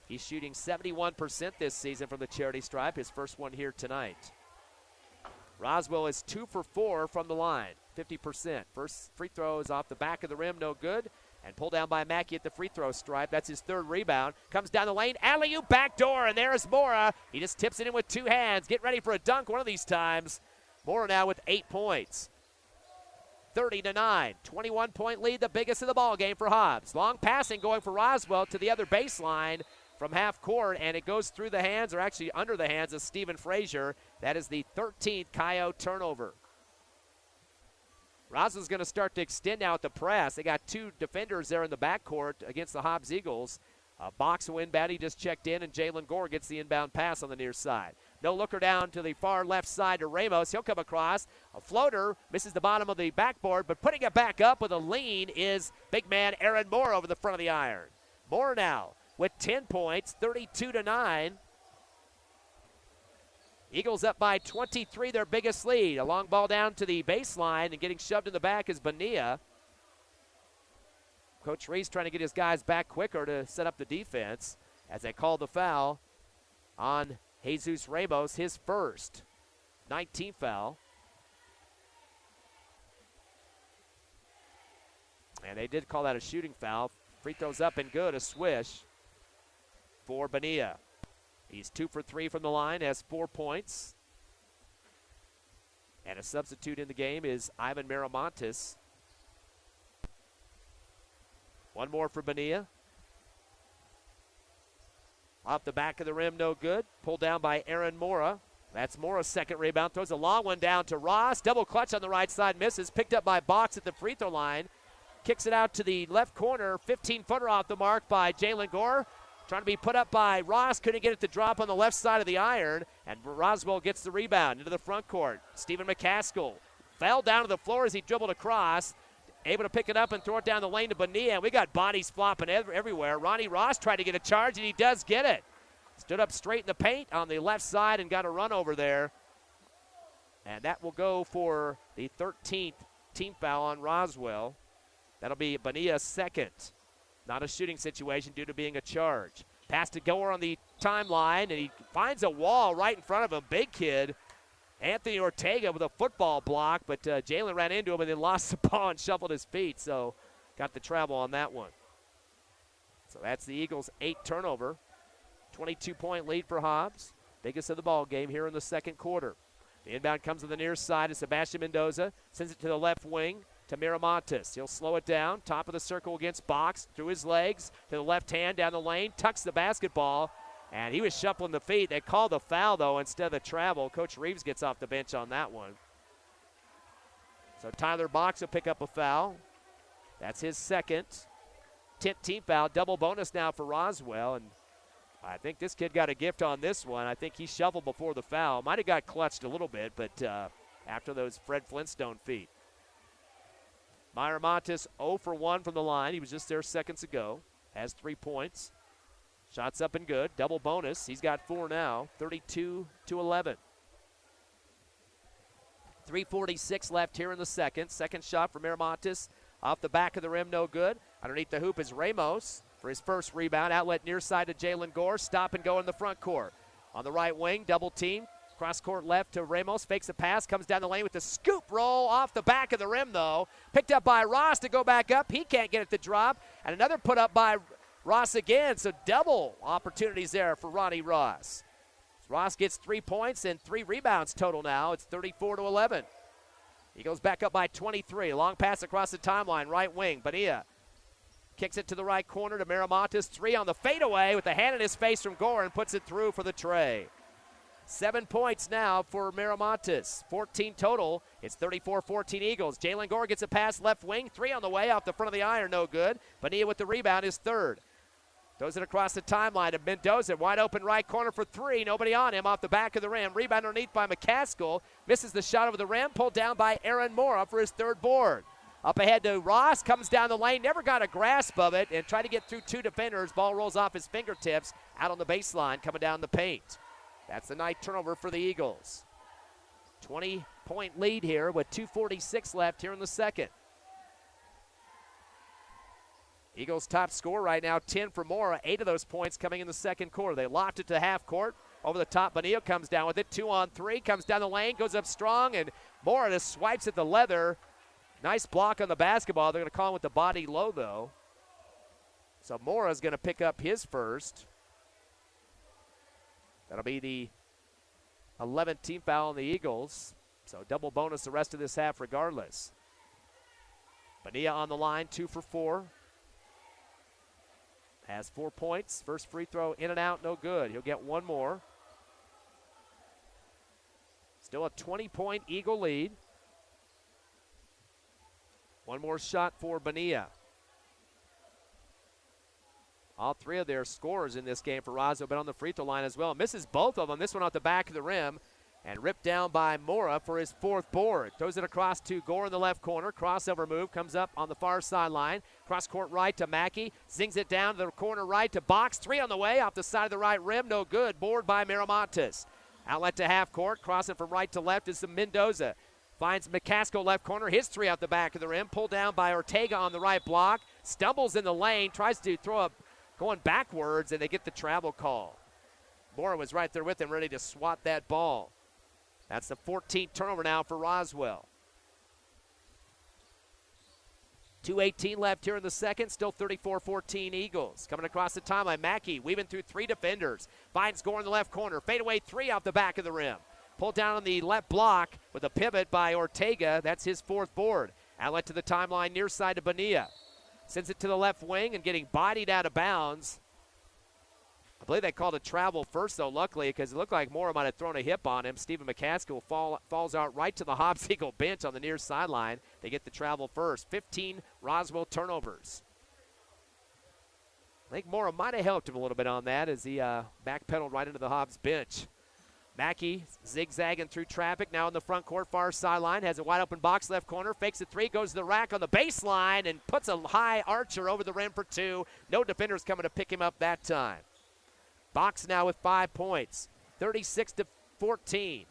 He's shooting 71% this season from the charity stripe, his first one here tonight. Roswell is 2 for 4 from the line, 50%. First free throw is off the back of the rim, no good. And pulled down by Mackey at the free throw stripe. That's his third rebound. Comes down the lane, alley-oop backdoor, and there's Mora. He just tips it in with 2 hands. Get ready for a dunk one of these times. Mora now with 8 points. 30-9, 21-point lead, the biggest of the ball game for Hobbs. Long passing going for Roswell to the other baseline from half court, and it goes through the hands, or actually under the hands of Stephen Frazier. That is the 13th Coyote turnover. Roswell's going to start to extend now at the press. They got 2 defenders there in the backcourt against the Hobbs Eagles. Box will inbound. He just checked in, and Jalen Gore gets the inbound pass on the near side. No looker down to the far left side to Ramos. He'll come across. A floater misses the bottom of the backboard, but putting it back up with a lean is big man Aaron Moore over the front of the iron. Moore now with 10 points, 32-9. Eagles up by 23, their biggest lead. A long ball down to the baseline, and getting shoved in the back is Bonilla. Coach Reese trying to get his guys back quicker to set up the defense as they call the foul on Jesus Ramos, his first 19th foul. And they did call that a shooting foul. Free throws up and good, a swish for Bonilla. He's 2 for 3 from the line, has 4 points. And a substitute in the game is Ivan Miramontes. One more for Bonilla. Off the back of the rim, no good. Pulled down by Aaron Mora. That's Mora's second rebound. Throws a long one down to Ross. Double clutch on the right side, misses. Picked up by Box at the free throw line. Kicks it out to the left corner. 15-footer off the mark by Jalen Gore. Trying to be put up by Ross. Couldn't get it to drop on the left side of the iron. And Roswell gets the rebound into the front court. Stephen McCaskill fell down to the floor as he dribbled across. able to pick it up and throw it down the lane to Bonilla. And we got bodies flopping everywhere. Ronnie Ross tried to get a charge, and he does get it. Stood up straight in the paint on the left side and got a run over there. And that will go for the 13th team foul on Roswell. That'll be Bonilla's second. Not a shooting situation due to being a charge. Pass to Gore on the timeline, and he finds a wall right in front of him. Big kid, Anthony Ortega with a football block, but Jalen ran into him and then lost the ball and shuffled his feet, so got the travel on that one. So that's the Eagles' 8th turnover. 22-point lead for Hobbs. Biggest of the ball game here in the second quarter. The inbound comes to the near side of Sebastian Mendoza. Sends it to the left wing to Miramontes. He'll slow it down. Top of the circle against Box. Through his legs to the left hand down the lane. Tucks the basketball. And he was shuffling the feet. They called the foul, though, instead of the travel. Coach Reeves gets off the bench on that one. So Tyler Box will pick up a foul. That's his second. 10th team foul. Double bonus now for Roswell. And I think this kid got a gift on this one. I think he shoveled before the foul. Might have got clutched a little bit, but after those Fred Flintstone feet. Miramontes 0 for 1 from the line. He was just there seconds ago. Has 3 points. Shots up and good. Double bonus. He's got 4 now. 32-11. 3:46 left here in the second. Second shot for Miramontes. Off the back of the rim, no good. Underneath the hoop is Ramos for his first rebound. Outlet near side to Jalen Gore. Stop and go in the front court. On the right wing, double team. Cross court left to Ramos. Fakes a pass. Comes down the lane with the scoop roll off the back of the rim, though. Picked up by Ross to go back up. He can't get it to drop. And another put up by Ross again. So double opportunities there for Ronnie Ross. Ross gets 3 points and 3 rebounds total now. It's 34-11. He goes back up by 23. Long pass across the timeline. Right wing. Bonilla kicks it to the right corner to Miramontes. 3 on the fadeaway with the hand in his face from Gore and puts it through for the tray. 7 points now for Miramontes. 14 total. It's 34-14 Eagles. Jalen Gore gets a pass left wing. 3 on the way off the front of the iron. No good. Bonilla with the rebound is third. Throws it across the timeline to Mendoza. Wide open right corner for 3. Nobody on him off the back of the rim. Rebound underneath by McCaskill. Misses the shot over the rim. Pulled down by Aaron Mora for his third board. Up ahead to Ross. Comes down the lane. Never got a grasp of it. And tried to get through 2 defenders. Ball rolls off his fingertips. Out on the baseline. Coming down the paint. That's the night turnover for the Eagles. 20-point lead here with 2:46 left here in the second. Eagles' top score right now, 10 for Mora. 8 of those points coming in the second quarter. They locked it to half court. Over the top, Bonilla comes down with it. 2 on 3. Comes down the lane, goes up strong, and Mora just swipes at the leather. Nice block on the basketball. They're going to call him with the body low, though. So Mora's going to pick up his first. That'll be the 11th team foul on the Eagles. So double bonus the rest of this half regardless. Bonilla on the line, 2 for 4. Has 4 points. First free throw in and out, no good. He'll get 1 more. Still a 20-point Eagle lead. 1 more shot for Bonilla. All 3 of their scorers in this game for Roswell have been on the free throw line as well. Misses both of them. This one off the back of the rim. And ripped down by Mora for his 4th board. Throws it across to Gore in the left corner. Crossover move comes up on the far sideline. Cross court right to Mackey. Zings it down to the corner right to Box. 3 on the way off the side of the right rim. No good. Board by Miramontes. Outlet to half court. Crossing from right to left is the Mendoza. Finds McCaskill left corner. His 3 out the back of the rim. Pulled down by Ortega on the right block. Stumbles in the lane. Tries to throw up going backwards, and they get the travel call. Mora was right there with him, ready to swat that ball. That's the 14th turnover now for Roswell. 2:18 left here in the second. Still 34-14 Eagles. Coming across the timeline. Mackey weaving through 3 defenders. Finds Gore in the left corner. Fadeaway 3 off the back of the rim. Pulled down on the left block with a pivot by Ortega. That's his 4th board. Outlet to the timeline near side to Bonilla. Sends it to the left wing and getting bodied out of bounds. I believe they called a travel first, though, luckily, because it looked like Mora might have thrown a hip on him. Stephen McCaskill falls out right to the Hobbs Eagle bench on the near sideline. They get the travel first. 15 Roswell turnovers. I think Mora might have helped him a little bit on that as he backpedaled right into the Hobbs bench. Mackey zigzagging through traffic, now in the front court, far sideline, has a wide open box, left corner, fakes a three, goes to the rack on the baseline, and puts a high archer over the rim for two. No defenders coming to pick him up that time. Box now with 5 points, 36-14.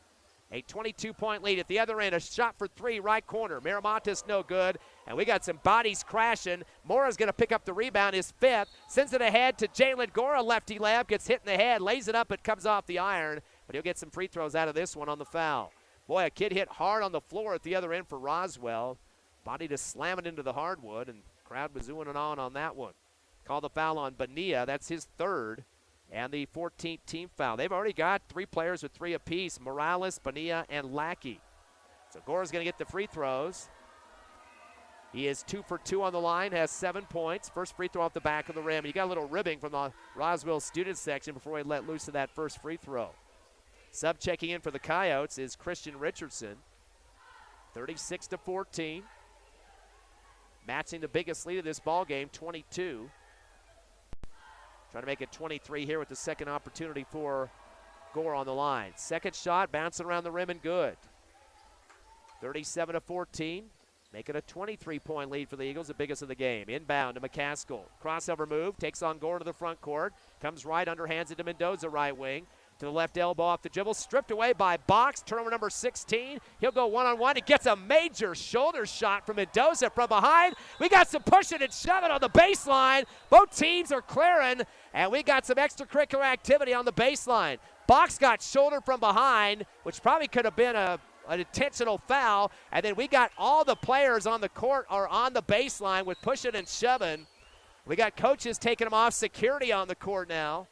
A 22-point lead at the other end. A shot for three, right corner. Miramontes no good. And we got some bodies crashing. Mora's going to pick up the rebound, his fifth. Sends it ahead to Jalen Gora, lefty lab. Gets hit in the head, lays it up. It comes off the iron. But he'll get some free throws out of this one on the foul. Boy, a kid hit hard on the floor at the other end for Roswell. Body just slamming into the hardwood, and crowd was oohing and ahhing on that one. Call the foul on Bonilla. That's his third. And the 14th team foul. They've already got three players with three apiece, Morales, Bonilla, and Lackey. So Gore's going to get the free throws. He is 2 for 2 on the line, has 7 points. First free throw off the back of the rim. You got a little ribbing from the Roswell student section before we let loose of that first free throw. Sub checking in for the Coyotes is Christian Richardson. 36-14. Matching the biggest lead of this ball game, 22. Trying to make it 23 here with the second opportunity for Gore on the line. Second shot, bouncing around the rim and good. 37-14. Make it a 23-point lead for the Eagles, the biggest of the game. Inbound to McCaskill. Crossover move, takes on Gore to the front court. Comes right, underhands it to Mendoza, right wing. To the left elbow off the dribble. Stripped away by Box. Turnover number 16. He'll go one-on-one. He gets a major shoulder shot from Mendoza from behind. We got some pushing and shoving on the baseline. Both teams are clearing, and we got some extracurricular activity on the baseline. Box got shoulder from behind, which probably could have been an intentional foul. And then we got all the players on the court or on the baseline with pushing and shoving. We got coaches taking them off, security on the court now.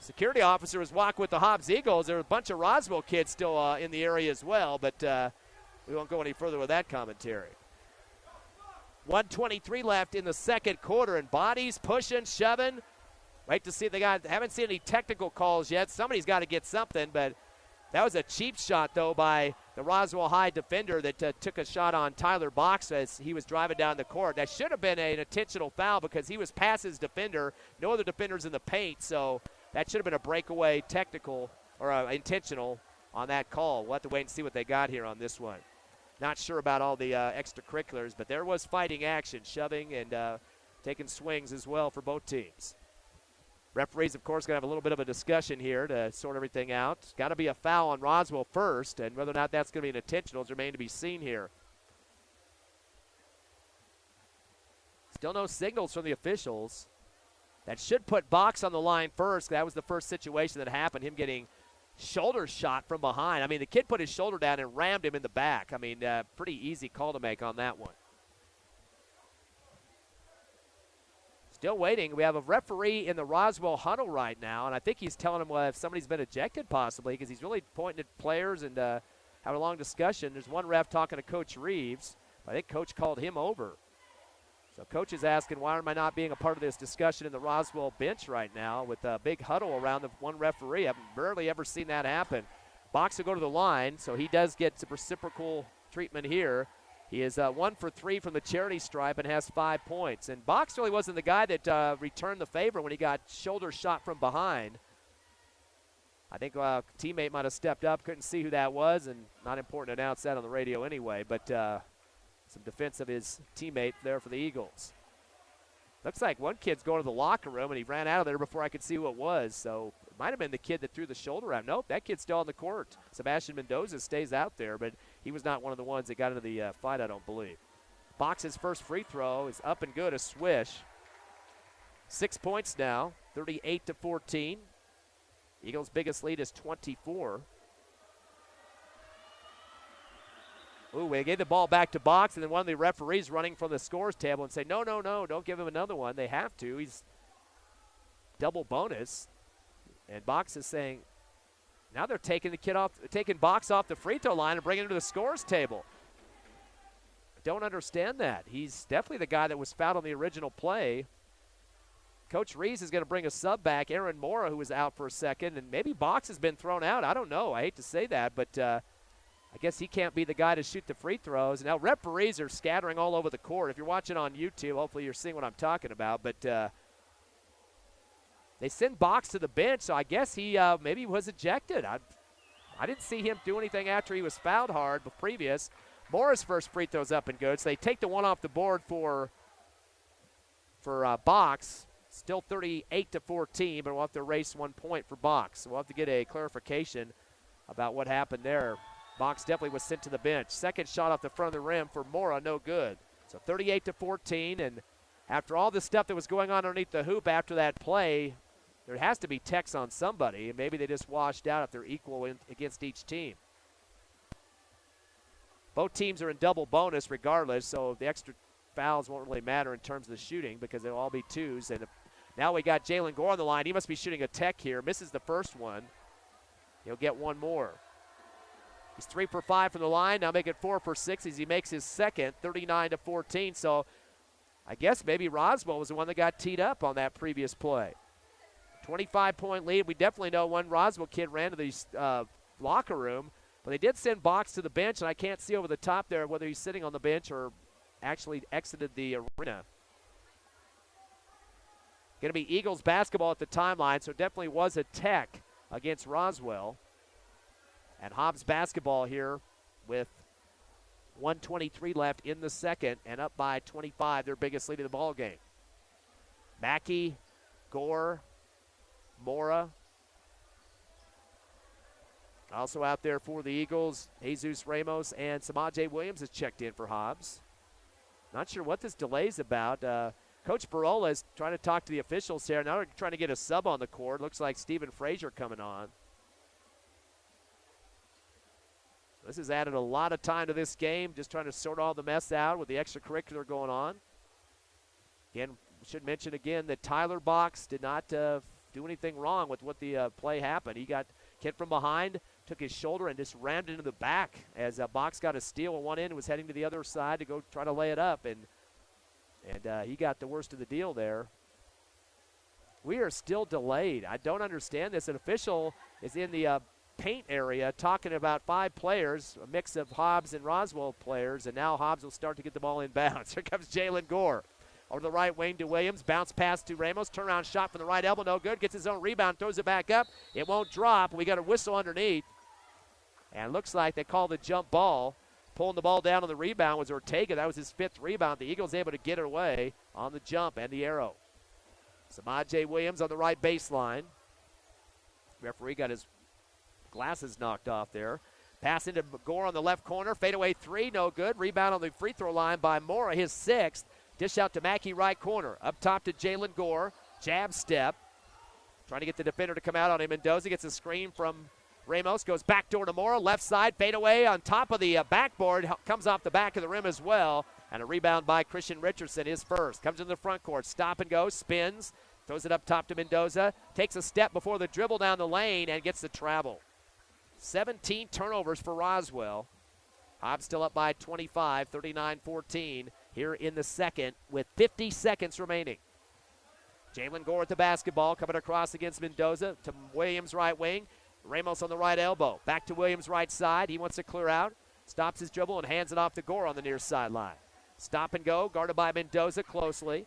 Security officer is walking with the Hobbs Eagles. There are a bunch of Roswell kids still in the area as well, but we won't go any further with that commentary. 1:23 left in the second quarter, and bodies pushing, shoving. Wait to see if haven't seen any technical calls yet. Somebody's got to get something, but that was a cheap shot, though, by the Roswell High defender that took a shot on Tyler Box as he was driving down the court. That should have been an intentional foul because he was past his defender. No other defenders in the paint, so that should have been a breakaway technical or intentional on that call. We'll have to wait and see what they got here on this one. Not sure about all the extracurriculars, but there was fighting action, shoving and taking swings as well for both teams. Referees, of course, going to have a little bit of a discussion here to sort everything out. Got to be a foul on Roswell first, and whether or not that's going to be an intentional remains to be seen here. Still no signals from the officials. That should put Box on the line first. That was the first situation that happened, him getting shoulder shot from behind. I mean, the kid put his shoulder down and rammed him in the back. I mean, pretty easy call to make on that one. Still waiting. We have a referee in the Roswell huddle right now, and I think he's telling them if somebody's been ejected possibly because he's really pointing at players and having a long discussion. There's one ref talking to Coach Reeves. I think Coach called him over. So Coach is asking, why am I not being a part of this discussion in the Roswell bench right now with a big huddle around the one referee? I've barely ever seen that happen. Box will go to the line, so he does get some reciprocal treatment here. He is 1 for 3 from the charity stripe and has 5 points. And Box really wasn't the guy that returned the favor when he got shoulder shot from behind. I think a teammate might have stepped up, couldn't see who that was, and not important to announce that on the radio anyway, but some defense of his teammate there for the Eagles. Looks like one kid's going to the locker room, and he ran out of there before I could see who it was. So it might have been the kid that threw the shoulder out. Nope, that kid's still on the court. Sebastian Mendoza stays out there, but he was not one of the ones that got into the fight, I don't believe. Box's first free throw is up and good, a swish. 6 points now, 38-14. Eagles' biggest lead is 24. Ooh, they gave the ball back to Box, and then one of the referees running from the scores table and say, no, don't give him another one. They have to. He's double bonus. And Box is saying, now they're taking Box off the free throw line and bringing him to the scores table. I don't understand that. He's definitely the guy that was fouled on the original play. Coach Reeves is going to bring a sub back, Aaron Mora, who was out for a second, and maybe Box has been thrown out. I don't know. I hate to say that, but I guess he can't be the guy to shoot the free throws. Now referees are scattering all over the court. If you're watching on YouTube, hopefully you're seeing what I'm talking about. But They send Box to the bench, so I guess he maybe was ejected. I didn't see him do anything after he was fouled hard but previous. Morris' first free throw's up and good, so they take the one off the board for Box. Still 38-14, but we'll have to erase 1 point for Box. So we'll have to get a clarification about what happened there. Box definitely was sent to the bench. Second shot off the front of the rim for Mora, no good. So 38-14, and after all the stuff that was going on underneath the hoop after that play, there has to be techs on somebody, and maybe they just washed out if they're equal against each team. Both teams are in double bonus regardless, so the extra fouls won't really matter in terms of the shooting because they'll all be twos. And now we got Jalen Gore on the line. He must be shooting a tech here. Misses the first one. He'll get one more. He's 3 for 5 from the line. Now make it 4 for 6 as he makes his second, 39-14. So I guess maybe Roswell was the one that got teed up on that previous play. 25-point lead. We definitely know one Roswell kid ran to the locker room, but they did send Box to the bench, and I can't see over the top there whether he's sitting on the bench or actually exited the arena. Going to be Eagles basketball at the timeline, so it definitely was a tech against Roswell. And Hobbs basketball here with 1:23 left in the second and up by 25, their biggest lead of the ball game. Mackey, Gore, Mora. Also out there for the Eagles, Jesus Ramos and Samaje Williams has checked in for Hobbs. Not sure what this delay is about. Coach Barola is trying to talk to the officials here. Now they're trying to get a sub on the court. Looks like Stephen Frazier coming on. This has added a lot of time to this game, just trying to sort all the mess out with the extracurricular going on. Again, should mention again that Tyler Box did not do anything wrong with what the play happened. He got hit from behind, took his shoulder, and just rammed into the back as Box got a steal on one end and was heading to the other side to go try to lay it up, and he got the worst of the deal there. We are still delayed. I don't understand this. An official is in the paint area talking about 5 players, a mix of Hobbs and Roswell players, and now Hobbs will start to get the ball inbounds. Here comes Jalen Gore. Over the right wing to Williams. Bounce pass to Ramos. Turnaround shot from the right elbow. No good. Gets his own rebound. Throws it back up. It won't drop. We got a whistle underneath. And looks like they called the jump ball. Pulling the ball down on the rebound was Ortega. That was his 5th rebound. The Eagles able to get it away on the jump and the arrow. Samaje Williams on the right baseline. Referee got his glasses knocked off there. Pass into Gore on the left corner. Fadeaway 3. No good. Rebound on the free throw line by Mora. His 6th. Dish out to Mackey, right corner. Up top to Jalen Gore. Jab step. Trying to get the defender to come out on him. Mendoza gets a screen from Ramos. Goes back door to Mora. Left side. Fade away on top of the backboard. Comes off the back of the rim as well. And a rebound by Christian Richardson, his first. Comes into the front court. Stop and go. Spins. Throws it up top to Mendoza. Takes a step before the dribble down the lane and gets the travel. 17 turnovers for Roswell. Hobbs still up by 25, 39-14 here in the second with 50 seconds remaining. Jalen Gore at the basketball, coming across against Mendoza to Williams right wing. Ramos on the right elbow. Back to Williams right side. He wants to clear out. Stops his dribble and hands it off to Gore on the near sideline. Stop and go, guarded by Mendoza closely.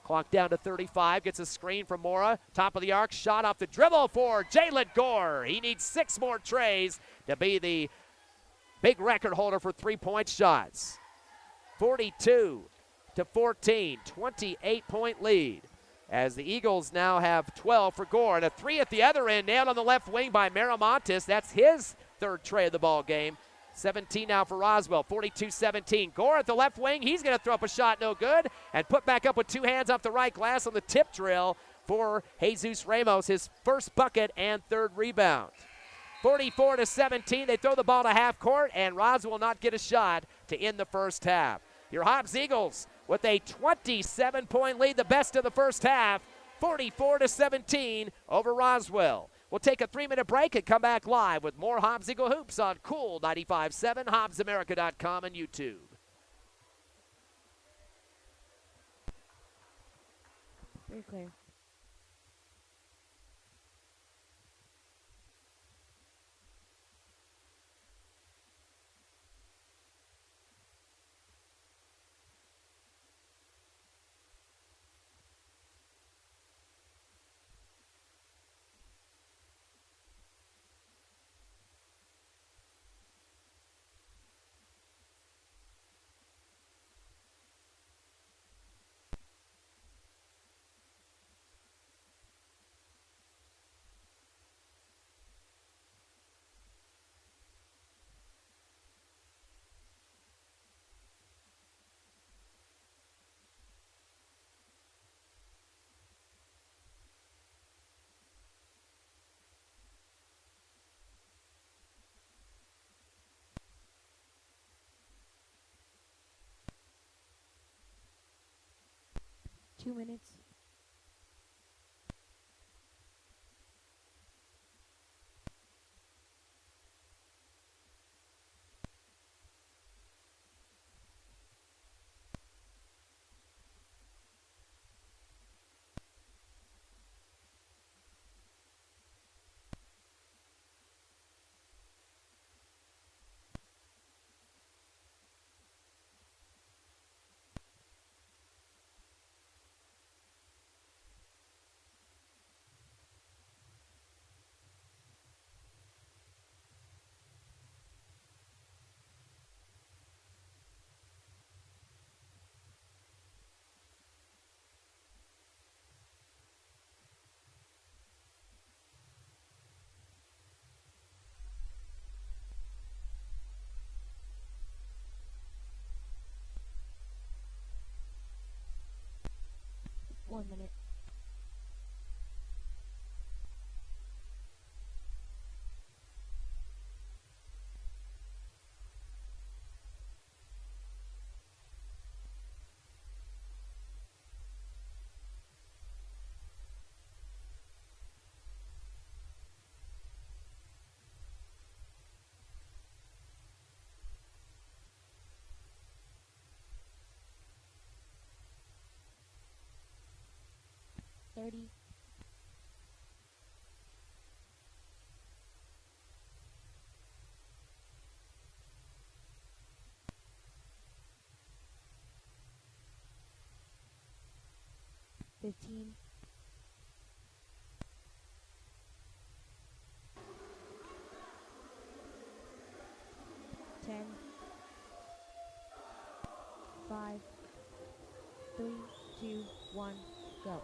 Clock down to 35, gets a screen from Mora. Top of the arc, shot off the dribble for Jalen Gore. He needs 6 more trays to be the big record holder for 3-point shots. 42-14, 28-point lead. As the Eagles now have 12 for Gore. And a 3 at the other end, nailed on the left wing by Miramontes. That's his 3rd tray of the ball game. 17 now for Roswell, 42-17. Gore at the left wing, he's going to throw up a shot, no good. And put back up with 2 hands off the right glass on the tip drill for Jesus Ramos, his first bucket and 3rd rebound. 44-17, they throw the ball to half court, and Roswell will not get a shot to end the first half. Your Hobbs Eagles with a 27-point lead, the best of the first half, 44-17 over Roswell. We'll take a 3-minute break and come back live with more Hobbs Eagle Hoops on Cool 95.7, HobbsAmerica.com, and YouTube. Very clear. 2 minutes. One minute. $30. $15. $10. 5. 3, 2, 1, go.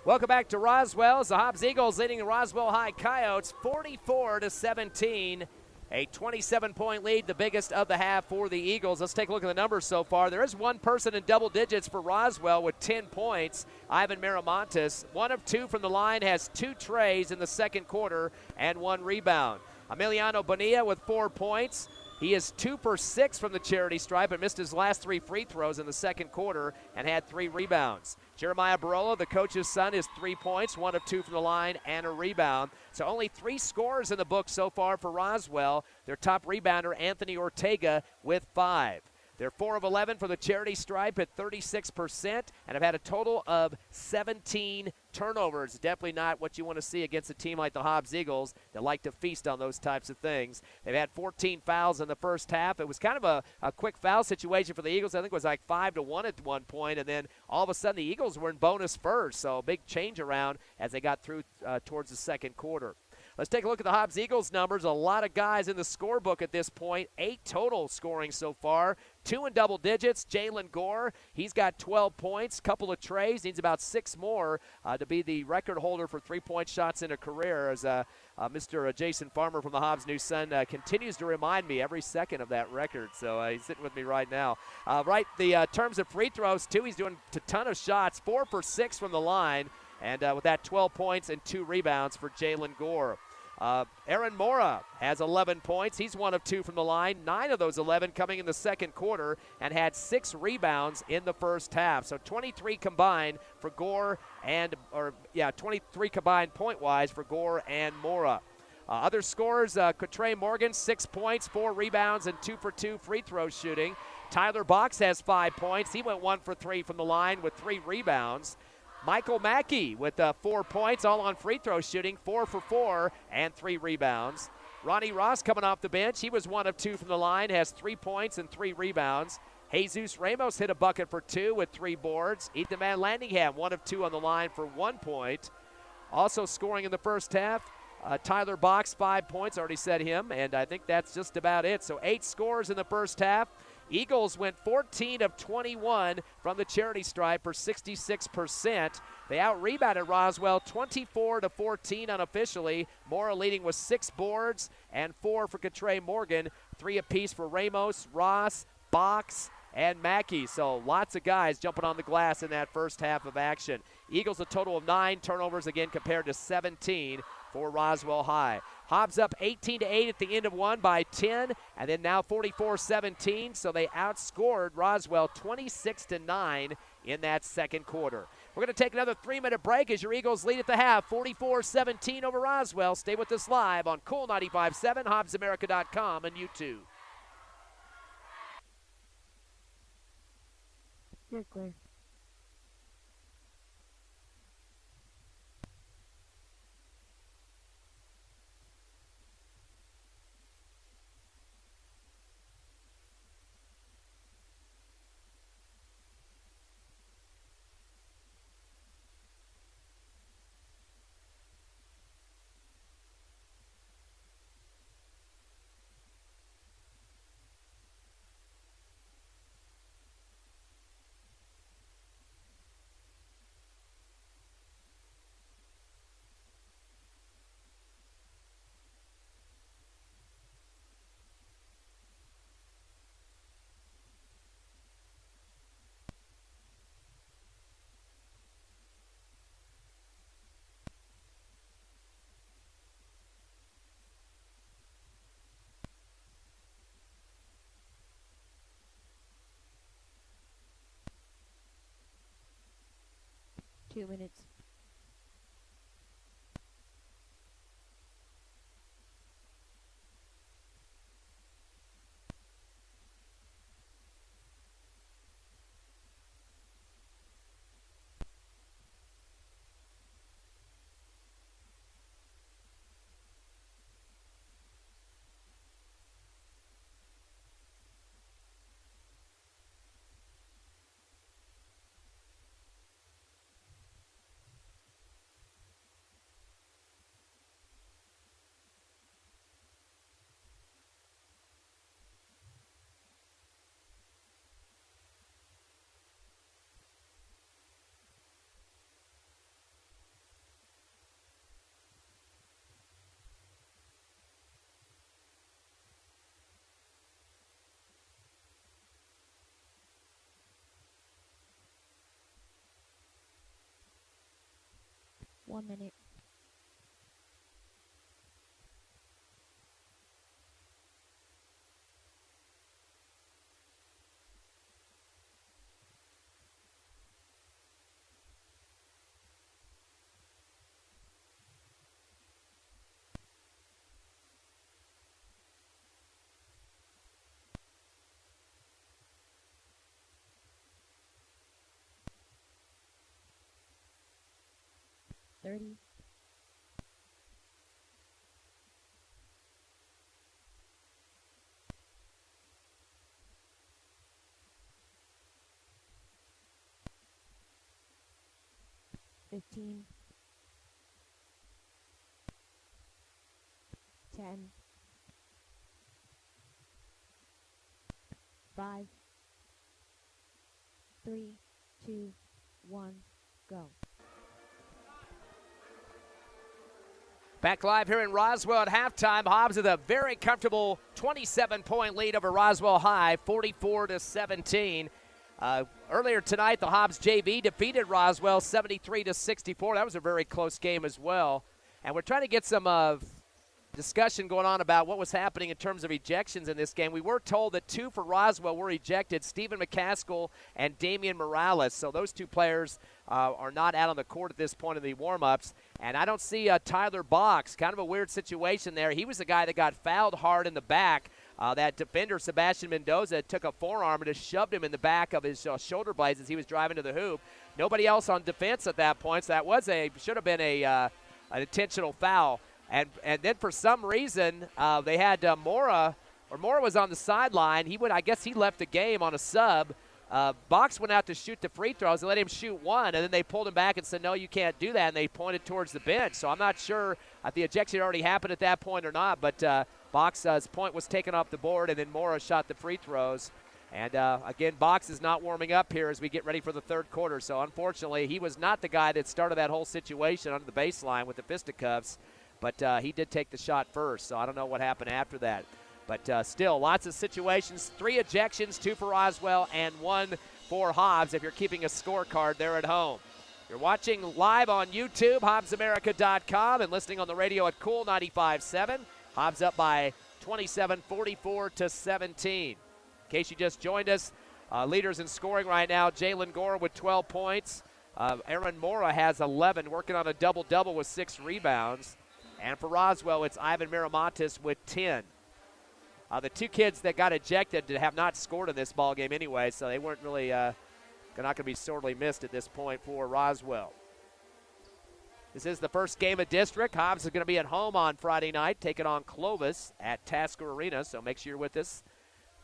Welcome back to Roswell. As the Hobbs Eagles leading the Roswell High Coyotes 44-17. A 27-point lead, the biggest of the half for the Eagles. Let's take a look at the numbers so far. There is one person in double digits for Roswell with 10 points, Ivan Miramontes. 1 of 2 from the line, has 2 trays in the second quarter and 1 rebound. Emiliano Bonilla with 4 points. He is 2 for 6 from the charity stripe but missed his last 3 free throws in the second quarter and had 3 rebounds. Jeremiah Barola, the coach's son, is 3 points, 1 of 2 from the line, and a rebound. So only 3 scorers in the book so far for Roswell. Their top rebounder, Anthony Ortega, with 5. They're 4 of 11 for the charity stripe at 36% and have had a total of 17 turnovers. Definitely not what you want to see against a team like the Hobbs Eagles that like to feast on those types of things. They've had 14 fouls in the first half. It was kind of a quick foul situation for the Eagles. I think it was like 5-1 at one point, and then all of a sudden the Eagles were in bonus first. So a big change around as they got through towards the second quarter. Let's take a look at the Hobbs Eagles numbers. A lot of guys in the scorebook at this point. 8 total scoring so far. 2 in double digits. Jalen Gore, he's got 12 points. Couple of trays. Needs about 6 more to be the record holder for 3-point shots in a career. As Mr. Jason Farmer from the Hobbs News Sun continues to remind me every second of that record. So he's sitting with me right now. The terms of free throws, too, he's doing a ton of shots. 4 for 6 from the line. And with that, 12 points and 2 rebounds for Jalen Gore. Aaron Mora has 11 points. He's 1 of 2 from the line. 9 of those 11 coming in the second quarter and had 6 rebounds in the first half. So 23 combined for Gore 23 combined point-wise for Gore and Mora. Other scorers, Cotré Morgan, 6 points, 4 rebounds, and 2 for 2 free throw shooting. Tyler Box has 5 points. He went 1 for 3 from the line with 3 rebounds. Michael Mackey with 4 points, all on free throw shooting, 4 for 4 and 3 rebounds. Ronnie Ross coming off the bench. He was 1 of 2 from the line, has 3 points and 3 rebounds. Jesus Ramos hit a bucket for 2 with 3 boards. Ethan Van Landingham, 1 of 2 on the line for 1 point. Also scoring in the first half, Tyler Box, 5 points, already said him, and I think that's just about it. So 8 scores in the first half. Eagles went 14 of 21 from the charity stripe for 66%. They out-rebounded Roswell 24-14 unofficially. Mora leading with 6 boards and 4 for Cotré Morgan. 3 apiece for Ramos, Ross, Box, and Mackey. So lots of guys jumping on the glass in that first half of action. Eagles a total of 9 turnovers again compared to 17 for Roswell High. Hobbs up 18-8 at the end of one by 10, and then now 44-17. So they outscored Roswell 26-9 in that second quarter. We're going to take another 3-minute break as your Eagles lead at the half, 44-17 over Roswell. Stay with us live on Cool 95.7, HobbsAmerica.com, and YouTube. You're clear. Two minutes. One minute. $30. 15. 10. 5. 3, 2, 1, go. Back live here in Roswell at halftime. Hobbs with a very comfortable 27-point lead over Roswell High, 44-17. Earlier tonight, the Hobbs JV defeated Roswell 73-64. That was a very close game as well. And we're trying to get some discussion going on about what was happening in terms of ejections in this game. We were told that 2 for Roswell were ejected, Stephen McCaskill and Damian Morales. So those 2 players are not out on the court at this point in the warm-ups. And I don't see Tyler Box. Kind of a weird situation there. He was the guy that got fouled hard in the back. That defender, Sebastian Mendoza, took a forearm and just shoved him in the back of his shoulder blades as he was driving to the hoop. Nobody else on defense at that point, so that should have been an intentional foul. And then for some reason, they had Mora was on the sideline. I guess he left the game on a sub. Box went out to shoot the free throws and let him shoot one, and then they pulled him back and said, no, you can't do that, and they pointed towards the bench. So I'm not sure if the ejection already happened at that point or not, but Box's point was taken off the board, and then Mora shot the free throws. And, again, Box is not warming up here as we get ready for the third quarter. So, unfortunately, he was not the guy that started that whole situation under the baseline with the fisticuffs, but he did take the shot first. So I don't know what happened after that. But still, lots of situations. 3 ejections, 2 for Roswell, and 1 for Hobbs if you're keeping a scorecard there at home. You're watching live on YouTube, HobbsAmerica.com, and listening on the radio at Cool 95.7. Hobbs up by 27, 44-17. In case you just joined us, Leaders in scoring right now, Jalen Gore with 12 points. Aaron Mora has 11, working on a double-double with 6 rebounds. And for Roswell, it's Ivan Miramontes with 10. The 2 kids that got ejected have not scored in this ball game anyway, so they weren't really not going to be sorely missed at this point for Roswell. This is the first game of district. Hobbs is going to be at home on Friday night, taking on Clovis at Tasker Arena, so make sure you're with us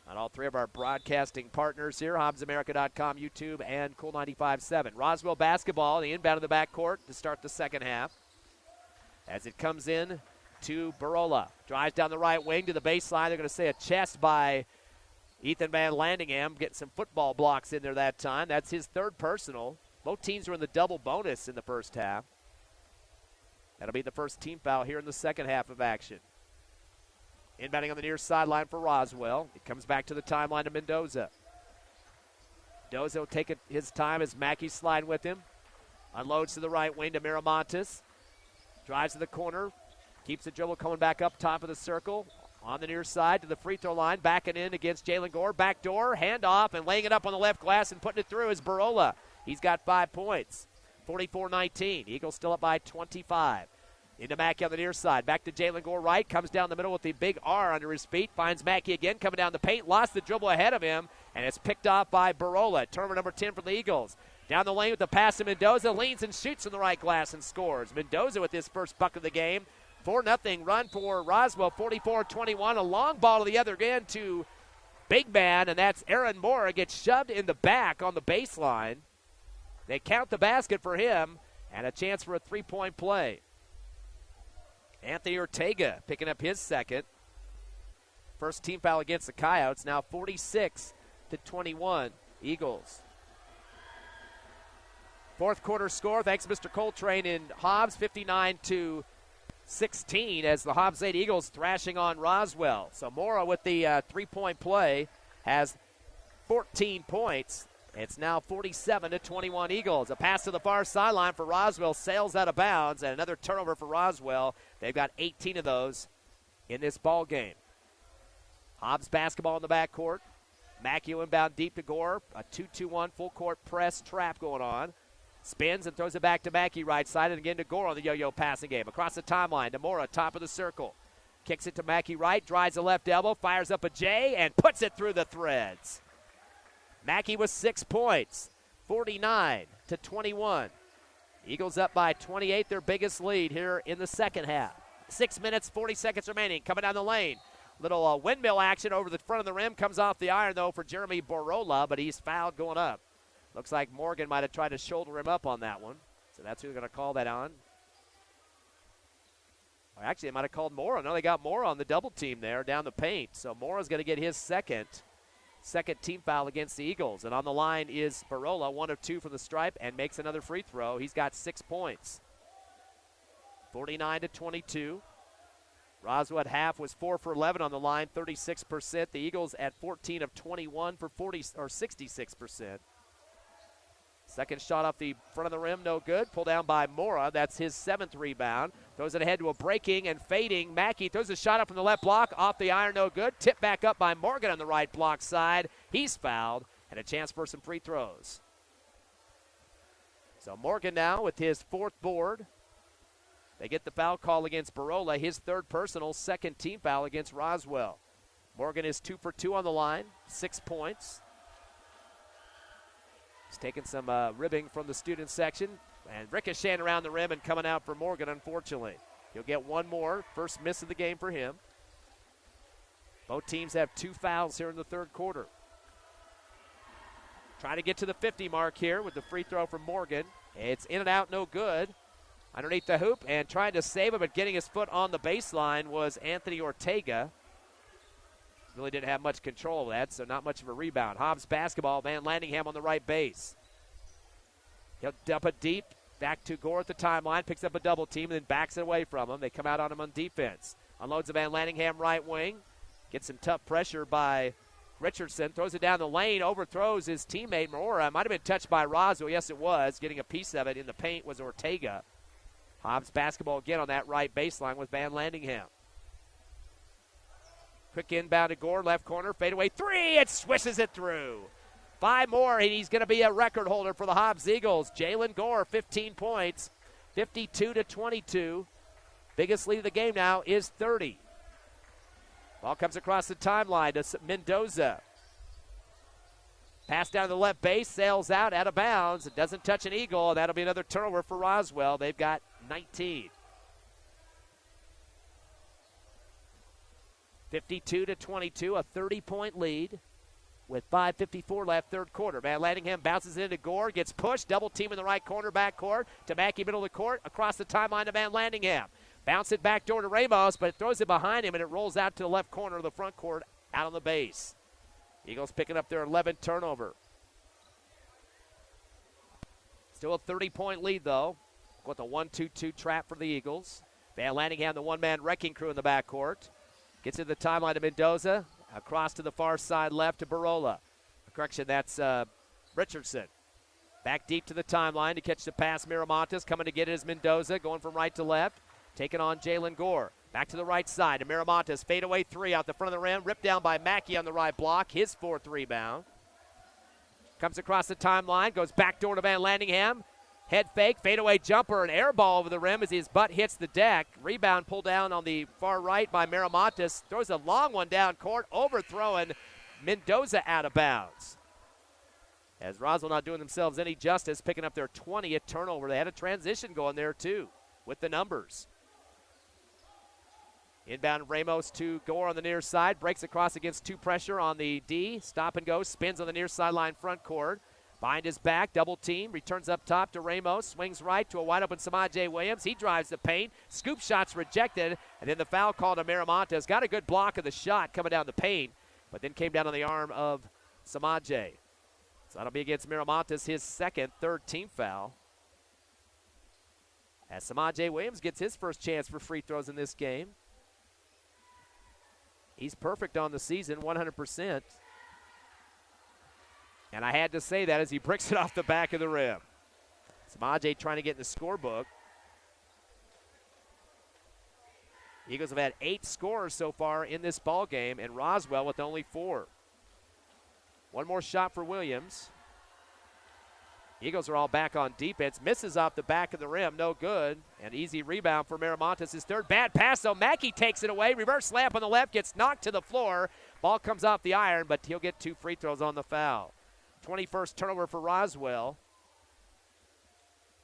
on all 3 of our broadcasting partners here, HobbsAmerica.com, YouTube, and Cool 95.7. Roswell basketball, the inbound of the backcourt to start the second half. As it comes in to Barola. Drives down the right wing to the baseline. They're going to say a chest by Ethan Van Landingham, getting some football blocks in there that time. That's his 3rd personal. Both teams were in the double bonus in the first half. That'll be the first team foul here in the second half of action. Inbounding on the near sideline for Roswell. It comes back to the timeline to Mendoza. Mendoza will take his time as Mackey's sliding with him. Unloads to the right wing to Miramontes. Drives to the corner. Keeps the dribble coming back up top of the circle. On the near side to the free throw line. Backing in against Jalen Gore. Backdoor. Handoff and laying it up on the left glass and putting it through is Barola. He's got 5 points. 44-19. Eagles still up by 25. Into Mackey on the near side. Back to Jalen Gore right. Comes down the middle with the big R under his feet. Finds Mackey again coming down the paint. Lost the dribble ahead of him. And it's picked off by Barola. Turnover number 10 for the Eagles. Down the lane with the pass to Mendoza. Leans and shoots in the right glass and scores. Mendoza with his first bucket of the game. 4-0 run for Roswell. 44-21. A long ball to the other end to big man. And that's Aaron Mora. Gets shoved in the back on the baseline. They count the basket for him. And a chance for a 3-point play. Anthony Ortega picking up his second. First team foul against the Coyotes. Now 46-21 Eagles. Fourth quarter score, thanks to Mr. Coltrane in Hobbs, 59-16 as the Hobbs 8 Eagles thrashing on Roswell. So Mora with the 3-point play has 14 points. It's now 47-21 Eagles. A pass to the far sideline for Roswell sails out of bounds, and another turnover for Roswell. They've got 18 of those in this ball game. Hobbs basketball in the backcourt. Mackey inbound deep to Gore. A 2-2-1 full court press trap going on. Spins and throws it back to Mackey right side, and again to Gore on the yo-yo passing game. Across the timeline to Mora, top of the circle. Kicks it to Mackey right, drives the left elbow, fires up a J, and puts it through the threads. Mackey with 6 points, 49-21. Eagles up by 28, their biggest lead here in the second half. 6 minutes, 40 seconds remaining. Coming down the lane. Little windmill action over the front of the rim. Comes off the iron, though, for Jeremy Barola, but he's fouled going up. Looks like Morgan might have tried to shoulder him up on that one. So that's who they're going to call that on. Or actually, they might have called Mora. No, they got Mora on the double team there down the paint. So Mora's going to get his second team foul against the Eagles. And on the line is Barola, 1 of 2 from the stripe, and makes another free throw. He's got 6 points. 49-22. Roswell at half was 4 for 11 on the line, 36%. The Eagles at 14 of 21 for 66%. Second shot off the front of the rim, no good. Pulled down by Mora. That's his 7th rebound. Throws it ahead to a breaking and fading Mackey. Throws a shot up from the left block. Off the iron, no good. Tipped back up by Morgan on the right block side. He's fouled, and a chance for some free throws. So Morgan now with his 4th board. They get the foul call against Barola, his 3rd personal, 2nd team foul against Roswell. Morgan is 2 for 2 on the line, 6 points. He's taking some ribbing from the student section and ricocheting around the rim and coming out for Morgan, unfortunately. He'll get one more, first miss of the game for him. Both teams have 2 fouls here in the 3rd quarter. Trying to get to the 50 mark here with the free throw from Morgan. It's in and out, no good. Underneath the hoop and trying to save it, but getting his foot on the baseline was Anthony Ortega. Really didn't have much control of that, so not much of a rebound. Hobbs basketball, Van Landingham on the right base. He'll dump it deep, back to Gore at the timeline, picks up a double team, and then backs it away from him. They come out on him on defense. Unloads the Van Landingham right wing. Gets some tough pressure by Richardson. Throws it down the lane, overthrows his teammate, Mora. Might have been touched by Roswell. Yes, it was. Getting a piece of it in the paint was Ortega. Hobbs basketball again on that right baseline with Van Landingham. Quick inbound to Gore, left corner, fadeaway 3, it swishes it through. 5 more, and he's going to be a record holder for the Hobbs Eagles. Jalen Gore, 15 points, 52-22. Biggest lead of the game now is 30. Ball comes across the timeline to Mendoza. Pass down to the left base, sails out of bounds. It doesn't touch an Eagle, and that'll be another turnover for Roswell. They've got 19. 52-22, a 30-point lead with 5:54 left, third quarter. Van Landingham bounces into Gore, gets pushed, double team in the right corner, back court to Mackey, middle of the court, across the timeline to Van Landingham. Bounce it back door to Ramos, but it throws it behind him, and it rolls out to the left corner of the front court, out on the base. Eagles picking up their 11th turnover. Still a 30-point lead, though, with a 1-2-2 trap for the Eagles. Van Landingham, the one-man wrecking crew in the backcourt. Gets to the timeline to Mendoza. Across to the far side left to Barola. Correction, that's Richardson. Back deep to the timeline to catch the pass. Miramontes coming to get it is Mendoza, going from right to left. Taking on Jalen Gore. Back to the right side to Miramontes. Fadeaway three out the front of the rim. Ripped down by Mackey on the right block. His fourth rebound. Comes across the timeline. Goes back door to Van Landingham. Head fake. Fadeaway jumper. An air ball over the rim as his butt hits the deck. Rebound pulled down on the far right by Miramontes. Throws a long one down court. Overthrowing Mendoza out of bounds. As Roswell not doing themselves any justice, picking up their 20th turnover. They had a transition going there too with the numbers. Inbound Ramos to Gore on the near side. Breaks across against two pressure on the D. Stop and go. Spins on the near sideline front court. Behind his back. Double team. Returns up top to Ramos. Swings right to a wide open Samaje Williams. He drives the paint. Scoop shots rejected. And then the foul call to Miramontes. Got a good block of the shot coming down the paint. But then came down on the arm of Samaje. So that'll be against Miramontes, his second, third team foul. As Samaje Williams gets his first chance for free throws in this game. He's perfect on the season, 100%. And I had to say that as he bricks it off the back of the rim. Samaje trying to get in the scorebook. Eagles have had 8 scorers so far in this ball game, and Roswell with only 4. One more shot for Williams. Eagles are all back on defense. Misses off the back of the rim, no good. An easy rebound for Miramontes. His third bad pass, though. Mackey takes it away. Reverse slap on the left, gets knocked to the floor. Ball comes off the iron, but he'll get 2 free throws on the foul. 21st turnover for Roswell.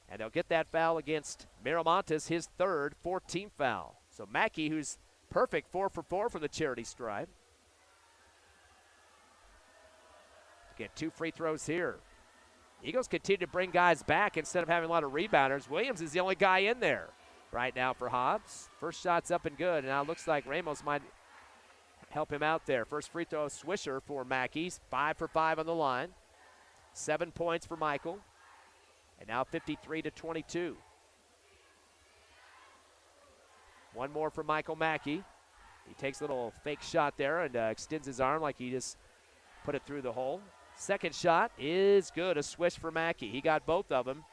And they'll get that foul against Miramontes, his third, 14th foul. So Mackey, who's perfect, 4 for 4 from the charity stripe. Get 2 free throws here. Eagles continue to bring guys back instead of having a lot of rebounders. Williams is the only guy in there right now for Hobbs. First shot's up and good, and now it looks like Ramos might help him out there. First free throw swisher for Mackey's. 5 for 5 on the line. 7 points for Michael. And now 53-22. One more for Michael Mackey. He takes a little fake shot there and extends his arm like he just put it through the hole. Second shot is good, a swish for Mackey. He got both of them.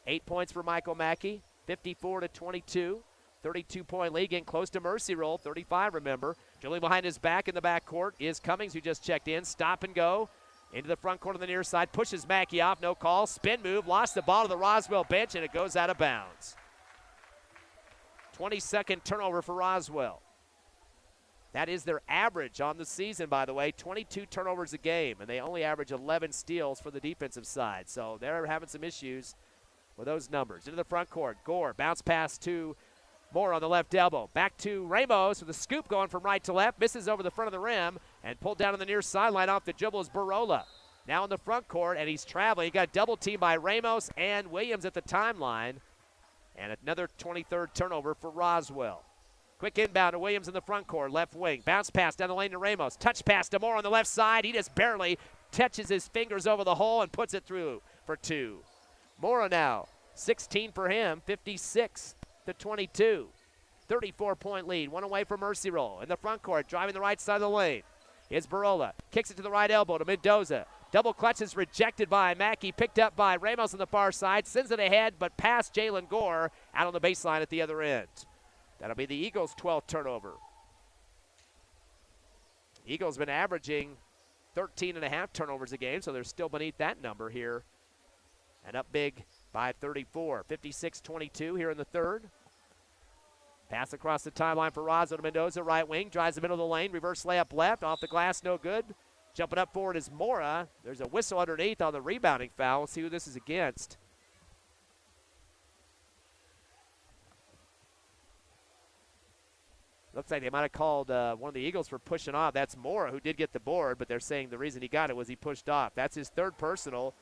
8 points for Michael Mackey, 54-22. 32-point lead, getting close to mercy roll, 35, remember. Drilling behind his back in the backcourt is Cummings, who just checked in. Stop and go into the front court on the near side. Pushes Mackey off, no call. Spin move, lost the ball to the Roswell bench, and it goes out of bounds. 22nd turnover for Roswell. That is their average on the season, by the way, 22 turnovers a game, and they only average 11 steals for the defensive side. So they're having some issues with those numbers. Into the front court, Gore, bounce pass to Moore on the left elbow. Back to Ramos with a scoop going from right to left, misses over the front of the rim, and pulled down on the near sideline off the dribble is Barola. Now in the front court, and he's traveling. He got double teamed by Ramos and Williams at the timeline, and another 23rd turnover for Roswell. Quick inbound to Williams in the front court, left wing. Bounce pass down the lane to Ramos. Touch pass to Moore on the left side. He just barely touches his fingers over the hole and puts it through for 2. Moore now, 16 for him, 56-22. 34-point lead, one away from mercy roll. In the front court, driving the right side of the lane. Here's Barola. Kicks it to the right elbow to Mendoza. Double clutch is rejected by Mackey. Picked up by Ramos on the far side. Sends it ahead, but past Jalen Gore out on the baseline at the other end. That'll be the Eagles' 12th turnover. Eagles been averaging 13.5 turnovers a game, so they're still beneath that number here. And up big by 34. 56-22 here in the third. Pass across the timeline for Roswell to Mendoza, right wing, drives the middle of the lane, reverse layup left, off the glass, no good. Jumping up forward is Mora. There's a whistle underneath on the rebounding foul. We'll see who this is against. Looks like they might have called one of the Eagles for pushing off. That's Mora, who did get the board, but they're saying the reason he got it was he pushed off. That's his third personal,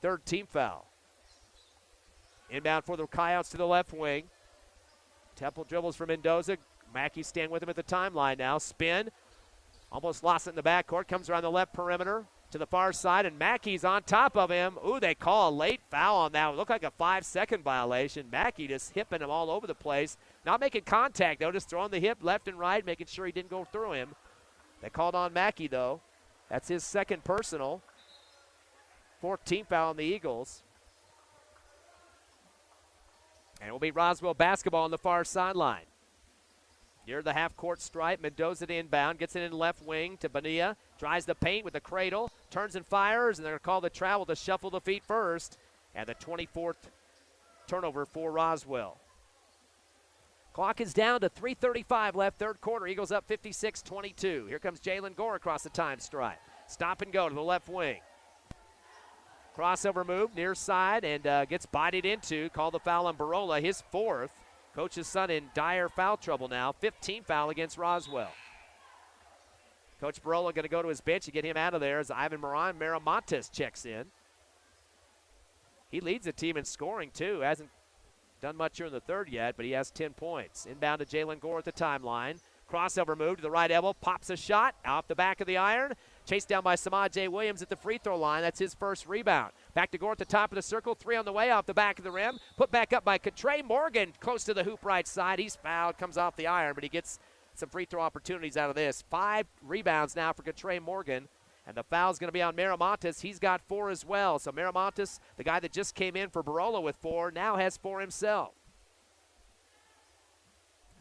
third team foul. Inbound for the Coyotes to the left wing. Temple dribbles for Mendoza. Mackey stand with him at the timeline now. Spin. Almost lost it in the backcourt. Comes around the left perimeter to the far side, and Mackey's on top of him. Ooh, they call a late foul on that. It looked like a 5-second violation. Mackey just hipping him all over the place. Not making contact, though, just throwing the hip left and right, making sure he didn't go through him. They called on Mackey, though. That's his second personal. 14th foul on the Eagles. And it will be Roswell basketball on the far sideline. Near the half-court stripe, Mendoza to inbound, gets it in left wing to Bonilla, drives the paint with the cradle, turns and fires, and they're going to call the travel to shuffle the feet first. And the 24th turnover for Roswell. Clock is down to 3:35 left, third quarter. Eagles up 56-22. Here comes Jalen Gore across the time stripe. Stop and go to the left wing. Crossover move near side and gets bodied into. Call the foul on Barola, his fourth. Coach's son in dire foul trouble now. 15th foul against Roswell. Coach Barola going to go to his bench to get him out of there as Ivan Miramontes checks in. He leads the team in scoring, too. Hasn't done much here in the third yet, but he has 10 points. Inbound to Jalen Gore at the timeline. Crossover move to the right elbow. Pops a shot off the back of the iron. Chased down by Samad J. Williams at the free throw line. That's his first rebound. Back to Gore at the top of the circle. 3 on the way off the back of the rim. Put back up by Trey Morgan close to the hoop right side. He's fouled. Comes off the iron, but he gets some free throw opportunities out of this. 5 rebounds now for Trey Morgan. And the foul's going to be on Miramontes. He's got 4 as well. So Miramontes, the guy that just came in for Barola with 4, now has 4 himself.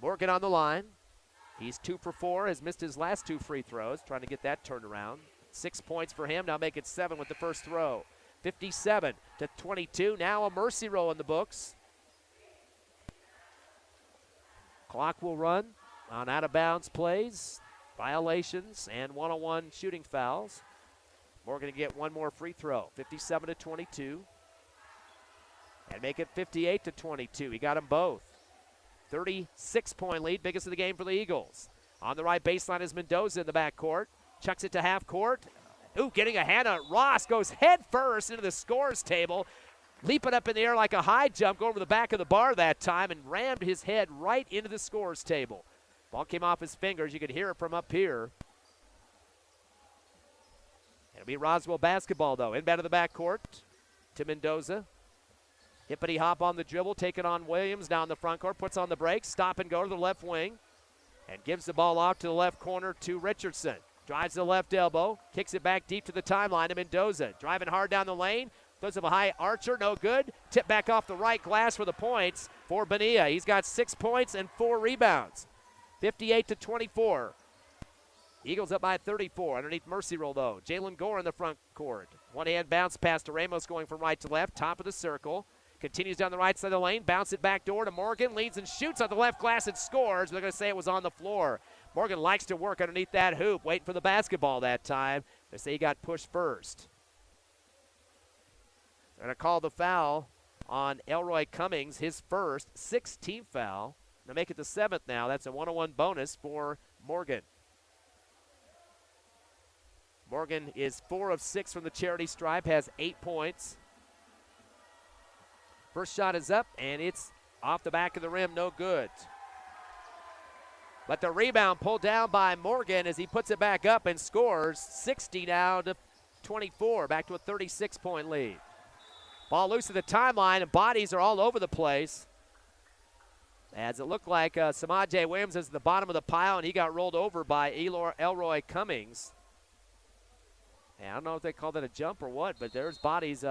Morgan on the line. He's 2 for 4, has missed his last 2 free throws, trying to get that turned around. 6 points for him, now make it 7 with the first throw. 57-22, now a mercy roll in the books. Clock will run on out-of-bounds plays, violations, and one-on-one shooting fouls. Morgan to get 1 more free throw, 57-22. And make it 58-22, he got them both. 36-point lead, biggest of the game for the Eagles. On the right baseline is Mendoza in the backcourt. Chucks it to half court. Ooh, getting a hand on it. Ross goes head first into the scores table. Leaping up in the air like a high jump, going over the back of the bar that time and rammed his head right into the scores table. Ball came off his fingers. You could hear it from up here. It'll be Roswell basketball, though. Inbound to the backcourt to Mendoza. Hippity hop on the dribble, taking on Williams down the front court, puts on the brakes, stop and go to the left wing, and gives the ball off to the left corner to Richardson. Drives the left elbow, kicks it back deep to the timeline to Mendoza. Driving hard down the lane, throws up a high archer, no good. Tip back off the right glass for the points for Bonilla. He's got 6 points and 4 rebounds. 58-24. Eagles up by 34 underneath mercy roll, though. Jalen Gore in the front court. One-hand bounce pass to Ramos going from right to left, top of the circle. Continues down the right side of the lane, bounce it back door to Morgan, leads and shoots on the left glass and scores. They're going to say it was on the floor. Morgan likes to work underneath that hoop, waiting for the basketball that time. They say he got pushed first. They're going to call the foul on Elroy Cummings, his first, 16th foul. They'll make it the 7th now. That's a 1-on-1 bonus for Morgan. Morgan is 4 of 6 from the charity stripe, has 8 points. First shot is up, and it's off the back of the rim, no good. But the rebound pulled down by Morgan as he puts it back up and scores. 60 now to 24, back to a 36-point lead. Ball loose at the timeline, and bodies are all over the place. As it looked like Samad J. Williams is at the bottom of the pile, and he got rolled over by Elroy Cummings. And I don't know if they called it a jump or what, but there's bodies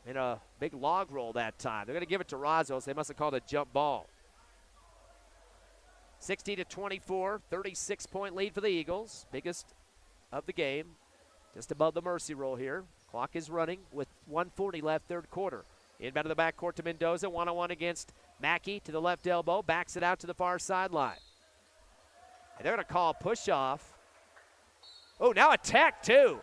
in a big log roll that time. They're going to give it to Roswell, so they must have called it a jump ball. 60-24, 36-point lead for the Eagles. Biggest of the game, just above the mercy roll here. Clock is running with 1:40 left, third quarter. Inbound to the backcourt to Mendoza, one-on-one against Mackey to the left elbow, backs it out to the far sideline. And they're going to call a push-off. Oh, now a tech, too.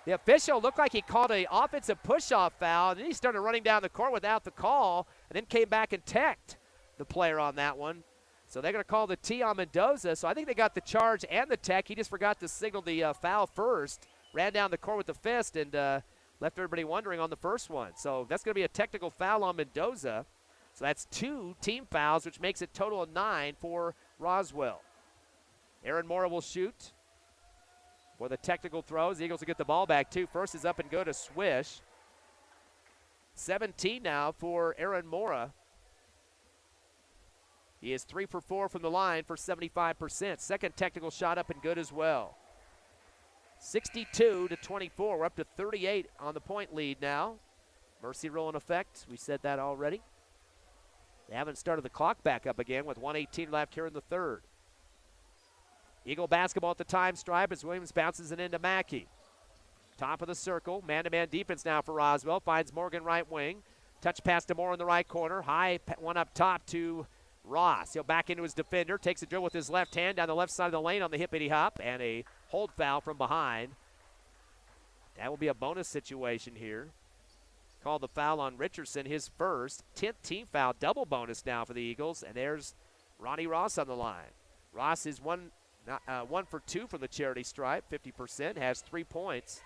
The official looked like he called an offensive push-off foul, and then he started running down the court without the call, and then came back and teched the player on that one. So they're going to call the T on Mendoza. So I think they got the charge and the tech. He just forgot to signal the foul first, ran down the court with the fist, and left everybody wondering on the first one. So that's going to be a technical foul on Mendoza. So that's 2 team fouls, which makes it total of 9 for Roswell. Aaron Mora will shoot for the technical throws. The Eagles will get the ball back, too. First is up and go to Swish. 17 now for Aaron Mora. He is 3 for 4 from the line for 75%. Second technical shot up and good as well. 62-24. We're up to 38 on the point lead now. Mercy roll in effect. We said that already. They haven't started the clock back up again with 1:18 left here in the third. Eagle basketball at the time stripe as Williams bounces it into Mackey. Top of the circle. Man-to-man defense now for Roswell. Finds Morgan right wing. Touch pass to Moore in the right corner. High one up top to Ross. He'll back into his defender. Takes a dribble with his left hand down the left side of the lane on the hippity-hop. And a hold foul from behind. That will be a bonus situation here. Called the foul on Richardson, his first. 10th team foul. Double bonus now for the Eagles. And there's Ronnie Ross on the line. Ross is 1 for 2 from the charity stripe. 50%. Has 3 points.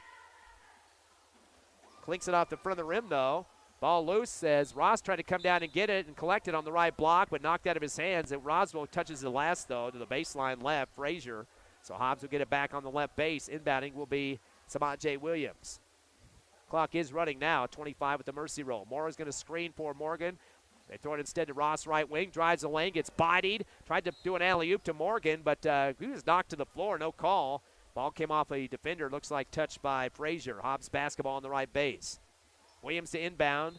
Clinks it off the front of the rim, though. Ball loose as Ross tried to come down and get it and collect it on the right block, but knocked out of his hands. And Roswell touches the last, though, to the baseline left. Frazier. So Hobbs will get it back on the left base. Inbounding will be Samad J. Williams. Clock is running now, 25 with the mercy roll. Mora's going to screen for Morgan. They throw it instead to Ross right wing. Drives the lane, gets bodied. Tried to do an alley-oop to Morgan, but he was knocked to the floor, no call. Ball came off a defender, looks like touched by Frazier. Hobbs basketball on the right base. Williams to inbound.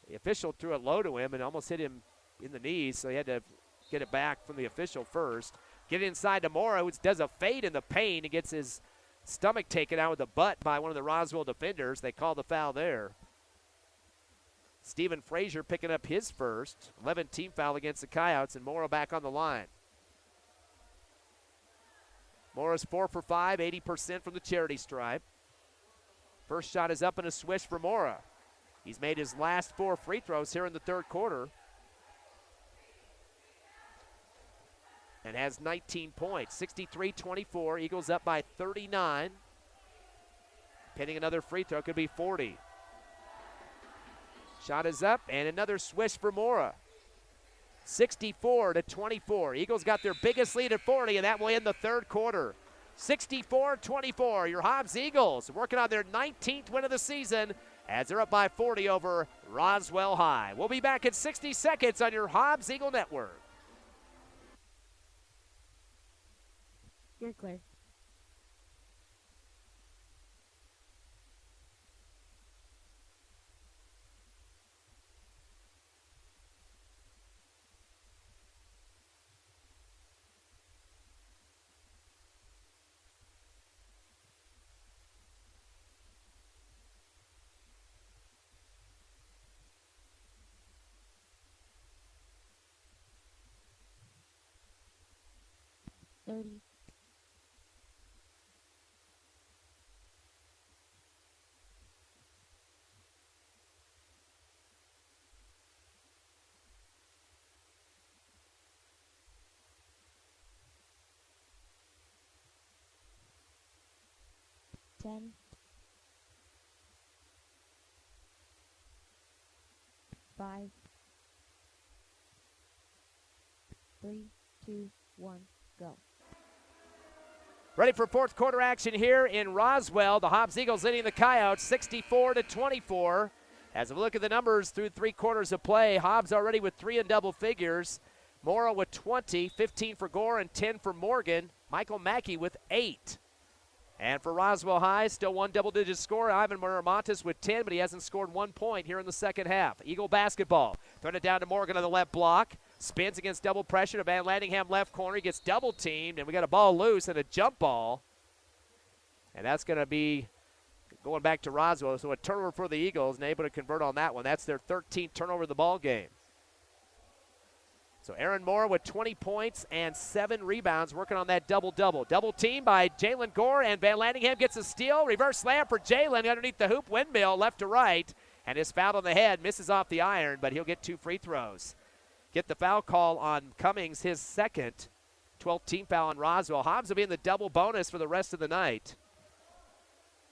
The official threw it low to him and almost hit him in the knees, so he had to get it back from the official first. Get it inside to Mora, who does a fade in the paint and gets his stomach taken out with a butt by one of the Roswell defenders. They call the foul there. Stephen Frazier picking up his first. 11 team foul against the Coyotes, and Mora back on the line. Mora's 4 for 5, 80% from the charity stripe. First shot is up and a swish for Mora. He's made his last 4 free throws here in the third quarter. And has 19 points. 63-24. Eagles up by 39. Pinning another free throw. Could be 40. Shot is up and another swish for Mora. 64-24. Eagles got their biggest lead at 40, and that will end the third quarter. 64-24. Your Hobbs Eagles working on their 19th win of the season as they're up by 40 over Roswell High. We'll be back in 60 seconds on your Hobbs Eagle Network. You're clear. Thirty. Ten. 5. 3, 2, 1, go. Ready for fourth quarter action here in Roswell. The Hobbs Eagles leading the Coyotes 64-24. As we look at the numbers through 3 quarters of play, Hobbs already with 3 in double figures. Mora with 20, 15 for Gore and 10 for Morgan. Michael Mackey with 8. And for Roswell High, still 1 double-digit score. Ivan Miramontes with 10, but he hasn't scored 1 point here in the second half. Eagle basketball. Throwing it down to Morgan on the left block. Spins against double pressure to Van Landingham left corner. He gets double-teamed, and we got a ball loose and a jump ball. And that's going to be going back to Roswell. So a turnover for the Eagles, and able to convert on that one. That's their 13th turnover of the ball game. So Aaron Moore with 20 points and 7 rebounds, working on that double-double. Double team by Jalen Gore, and Van Landingham gets a steal. Reverse slam for Jalen underneath the hoop, windmill left to right, and is fouled on the head, misses off the iron, but he'll get 2 free throws. Get the foul call on Cummings, his second 12th team foul on Roswell. Hobbs will be in the double bonus for the rest of the night.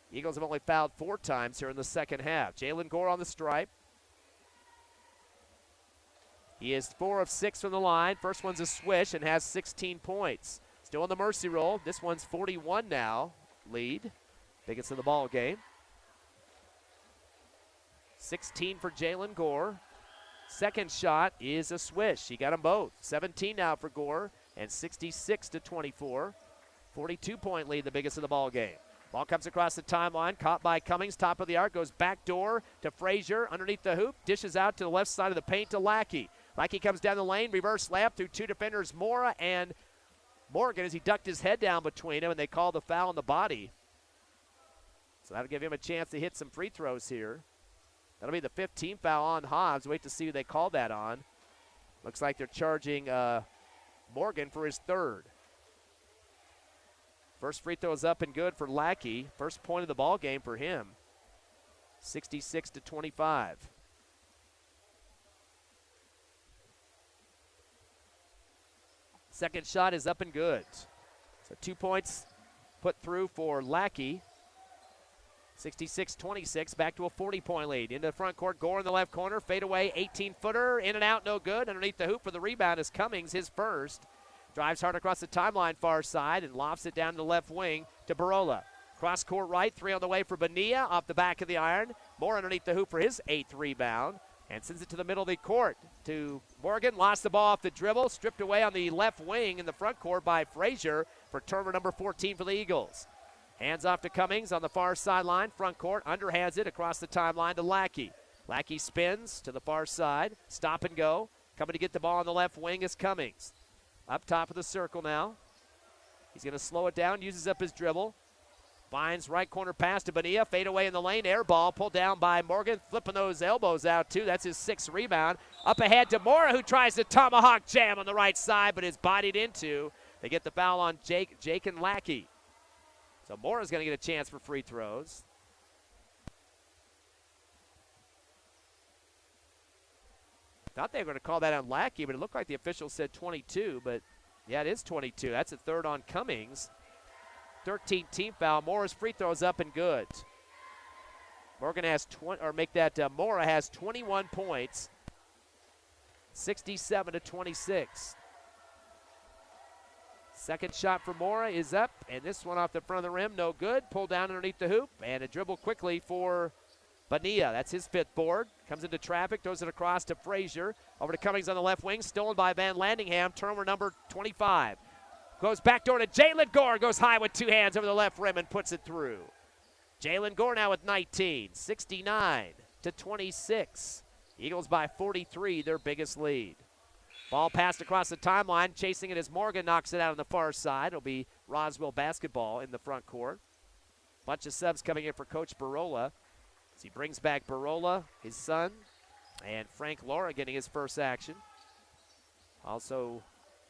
Eagles have only fouled 4 times here in the second half. Jalen Gore on the stripe. He is 4 of 6 from the line. First one's a swish and has 16 points. Still on the mercy roll. This one's 41 now, lead. Biggest of the ball game. 16 for Jalen Gore. Second shot is a swish. He got them both. 17 now for Gore and 66-24. 42-point lead, the biggest of the ball game. Ball comes across the timeline, caught by Cummings, top of the arc, goes back door to Frazier, underneath the hoop, dishes out to the left side of the paint to Lackey. Lackey comes down the lane, reverse layup through 2 defenders, Mora and Morgan, as he ducked his head down between them, and they call the foul on the body. So that'll give him a chance to hit some free throws here. That'll be the 15th foul on Hobbs. Wait to see who they call that on. Looks like they're charging Morgan for his 3rd. First free throw is up and good for Lackey. First point of the ball game for him. 66-25. Second shot is up and good. So 2 points put through for Lackey. 66-26, back to a 40-point lead. Into the front court, Gore in the left corner, fade away, 18-footer, in and out, no good. Underneath the hoop for the rebound is Cummings, his first. Drives hard across the timeline far side and lofts it down to the left wing to Barola. Cross court right, 3 on the way for Bonilla, off the back of the iron. More underneath the hoop for his 8th rebound. And sends it to the middle of the court to Morgan. Lost the ball off the dribble, stripped away on the left wing in the front court by Frazier for turnover number 14 for the Eagles. Hands off to Cummings on the far sideline, front court, underhands it across the timeline to Lackey. Lackey spins to the far side, stop and go. Coming to get the ball on the left wing is Cummings. Up top of the circle now. He's going to slow it down, uses up his dribble. Finds right corner pass to Bonilla, fade away in the lane, air ball, pulled down by Morgan, flipping those elbows out too. That's his 6th rebound. Up ahead to Mora, who tries to tomahawk jam on the right side, but is bodied into. They get the foul on Jake and Lackey. So Mora's going to get a chance for free throws. Thought they were going to call that on Lackey, but it looked like the official said 22, but yeah, it is 22. That's a 3rd on Cummings. 13th team foul. Mora's free throws up and good. Morgan has Mora has 21 points. 67-26. Second shot for Mora is up, and this one off the front of the rim, no good. Pulled down underneath the hoop, and a dribble quickly for Bonilla. That's his 5th board. Comes into traffic, throws it across to Frazier. Over to Cummings on the left wing, stolen by Van Landingham. Turnover number 25. Goes back door to Jalen Gore, goes high with 2 hands over the left rim and puts it through. Jalen Gore now with 19, 69-26. Eagles by 43, their biggest lead. Ball passed across the timeline, chasing it as Morgan knocks it out on the far side. It'll be Roswell basketball in the front court. Bunch of subs coming in for Coach Barola as he brings back Barola, his son, and Frank Laura getting his first action. Also,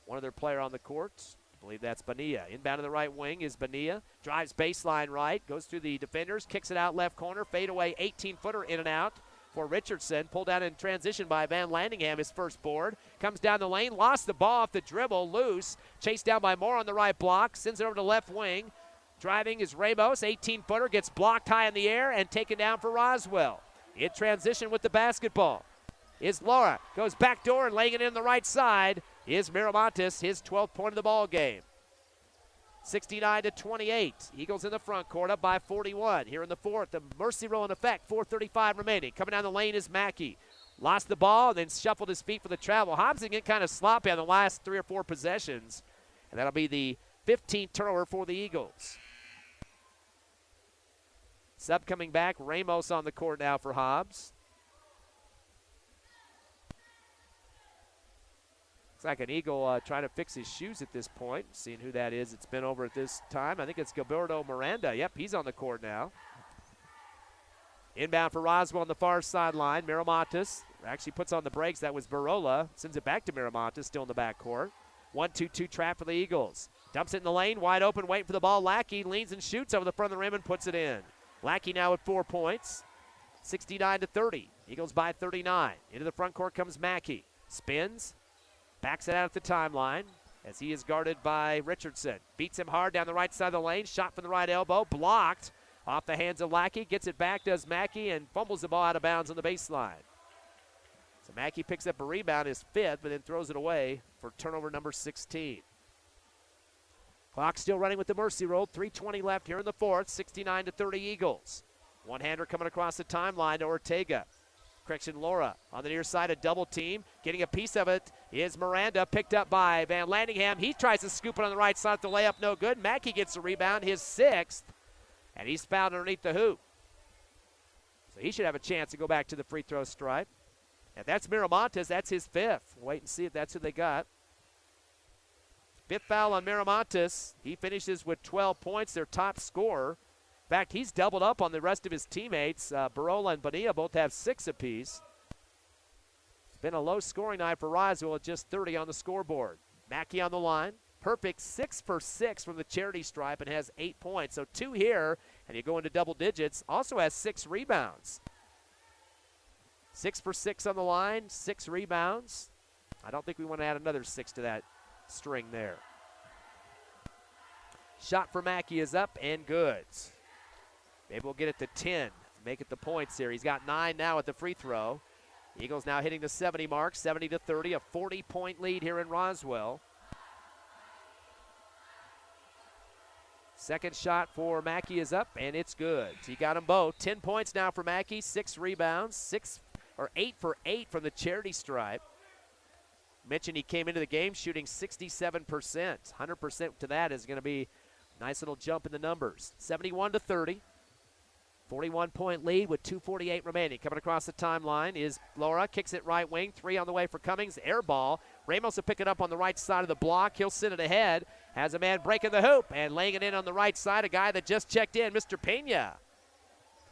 one other player on the court. I believe that's Bonilla. Inbound to the right wing is Bonilla. Drives baseline right, goes through the defenders, kicks it out left corner, fade away, 18-footer in and out for Richardson. Pulled down in transition by Van Landingham, his first board. Comes down the lane, lost the ball off the dribble, loose. Chased down by Moore on the right block, sends it over to left wing. Driving is Ramos, 18-footer, gets blocked high in the air and taken down for Roswell. In transition with the basketball is Laura. Goes back door and laying it in the right side is Miramontes, his 12th point of the ball game. 69-28. Eagles in the front court, up by 41. Here in the fourth, the mercy roll in effect, 4:35 remaining. Coming down the lane is Mackey. Lost the ball and then shuffled his feet for the travel. Hobbs getting kind of sloppy on the last 3 or 4 possessions. And that'll be the 15th turnover for the Eagles. Sub coming back, Ramos on the court now for Hobbs. Looks like an Eagle trying to fix his shoes at this point. Seeing who that is, it's been over at this time. I think it's Gilberto Miranda. Yep, he's on the court now. Inbound for Roswell on the far sideline. Miramontes actually puts on the brakes. That was Barola. Sends it back to Miramontes, still in the backcourt. 1-2-2 trap for the Eagles. Dumps it in the lane, wide open, waiting for the ball. Lackey leans and shoots over the front of the rim and puts it in. Lackey now with 4 points. 69-30. Eagles by 39. Into the front court comes Mackey. Spins. Backs it out at the timeline as he is guarded by Richardson. Beats him hard down the right side of the lane. Shot from the right elbow. Blocked off the hands of Lackey. Gets it back, does Mackey, and fumbles the ball out of bounds on the baseline. So Mackey picks up a rebound, his 5th, but then throws it away for turnover number 16. Clock still running with the mercy roll. 3:20 left here in the 4th. 69-30 Eagles. One-hander coming across the timeline to Ortega. Correction, Laura on the near side, a double team. Getting a piece of it is Miranda, picked up by Van Landingham. He tries to scoop it on the right side. The layup no good. Mackey gets the rebound, his 6th, and he's fouled underneath the hoop. So he should have a chance to go back to the free throw stripe. And that's Miramontes. That's his 5th. Wait and see if that's who they got. 5th foul on Miramontes. He finishes with 12 points, their top scorer. In fact, he's doubled up on the rest of his teammates. Barola and Bonilla both have 6 apiece. It's been a low-scoring night for Roswell at just 30 on the scoreboard. Mackey on the line. Perfect 6 for 6 from the charity stripe and has 8 points. So 2 here, and you go into double digits. Also has 6 rebounds. 6 for 6 on the line, 6 rebounds. I don't think we want to add another 6 to that string there. Shot for Mackey is up and good. Maybe we'll get it to 10 to make it the points here. He's got 9 now at the free throw. Eagles now hitting the 70 mark, 70-30, a 40-point lead here in Roswell. Second shot for Mackey is up, and it's good. So you got them both. 10 points now for Mackey, 6 rebounds, 8 for 8 from the charity stripe. Mentioned he came into the game shooting 67%. 100% to that is going to be a nice little jump in the numbers. 71-30. 41-point lead with 2:48 remaining. Coming across the timeline is Laura. Kicks it right wing. 3 on the way for Cummings. Air ball. Ramos will pick it up on the right side of the block. He'll send it ahead. Has a man breaking the hoop and laying it in on the right side. A guy that just checked in, Mr. Pena.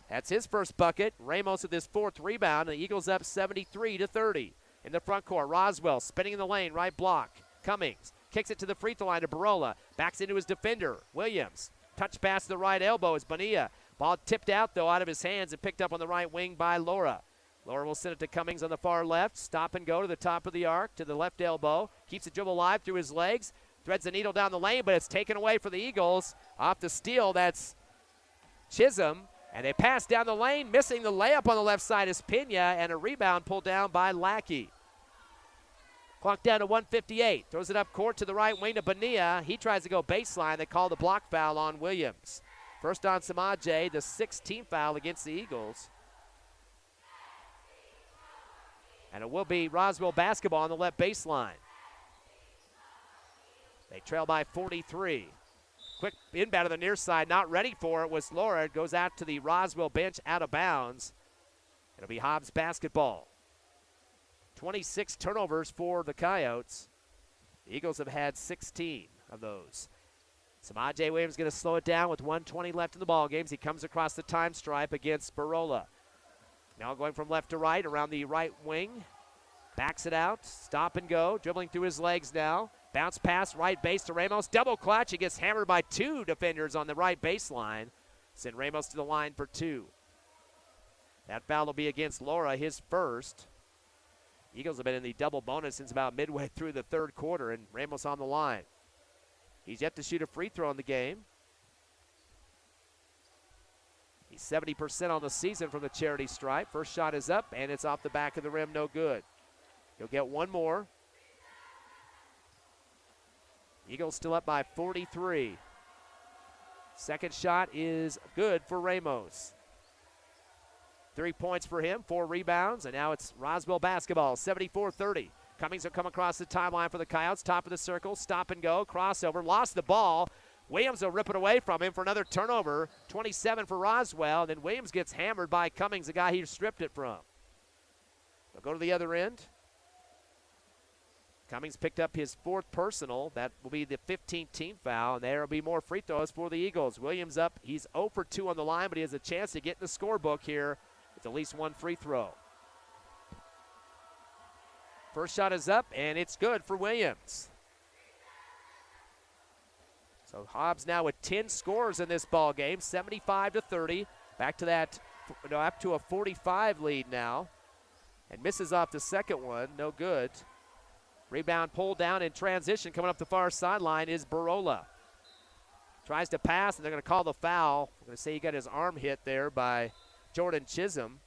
That's his first bucket. Ramos with his 4th rebound. The Eagles up 73-30. In the front court, Roswell spinning in the lane, right block. Cummings kicks it to the free throw line to Barola. Backs into his defender, Williams. Touch pass to the right elbow is Bonilla. Ball tipped out, though, out of his hands and picked up on the right wing by Laura. Laura will send it to Cummings on the far left. Stop and go to the top of the arc, to the left elbow. Keeps the dribble alive through his legs. Threads the needle down the lane, but it's taken away for the Eagles. Off the steal, that's Chisholm. And they pass down the lane, missing the layup on the left side is Pena, and a rebound pulled down by Lackey. Clock down to 1:58. Throws it up court to the right wing to Bonilla. He tries to go baseline. They call the block foul on Williams. First on Samaje, the 16th foul against the Eagles. And it will be Roswell basketball on the left baseline. They trail by 43. Quick inbound to the near side, not ready for it was Laura. It goes out to the Roswell bench out of bounds. It'll be Hobbs basketball. 26 turnovers for the Coyotes. The Eagles have had 16 of those. Samaje Williams going to slow it down with 1:20 left in the ball game. He comes across the time stripe against Barola. Now going from left to right around the right wing. Backs it out. Stop and go. Dribbling through his legs now. Bounce pass right base to Ramos. Double clutch. He gets hammered by 2 defenders on the right baseline. Send Ramos to the line for 2. That foul will be against Laura, his first. Eagles have been in the double bonus since about midway through the 3rd quarter, and Ramos on the line. He's yet to shoot a free throw in the game. He's 70% on the season from the charity stripe. First shot is up, and it's off the back of the rim, no good. He'll get one more. Eagles still up by 43. Second shot is good for Ramos. 3 points for him, 4 rebounds, and now it's Roswell basketball, 74-30. Cummings will come across the timeline for the Coyotes, top of the circle, stop and go, crossover, lost the ball. Williams will rip it away from him for another turnover, 27 for Roswell, and then Williams gets hammered by Cummings, the guy he stripped it from. They'll go to the other end. Cummings picked up his 4th personal. That will be the 15th team foul, and there will be more free throws for the Eagles. Williams up. He's 0 for 2 on the line, but he has a chance to get in the scorebook here with at least 1 free throw. First shot is up, and it's good for Williams. So Hobbs now with 10 scores in this ball game, 75-30. Back to that, up to a 45 lead now. And misses off the second one, no good. Rebound pulled down in transition. Coming up the far sideline is Barola. Tries to pass, and they're going to call the foul. I'm going to say he got his arm hit there by Jordan Chisholm.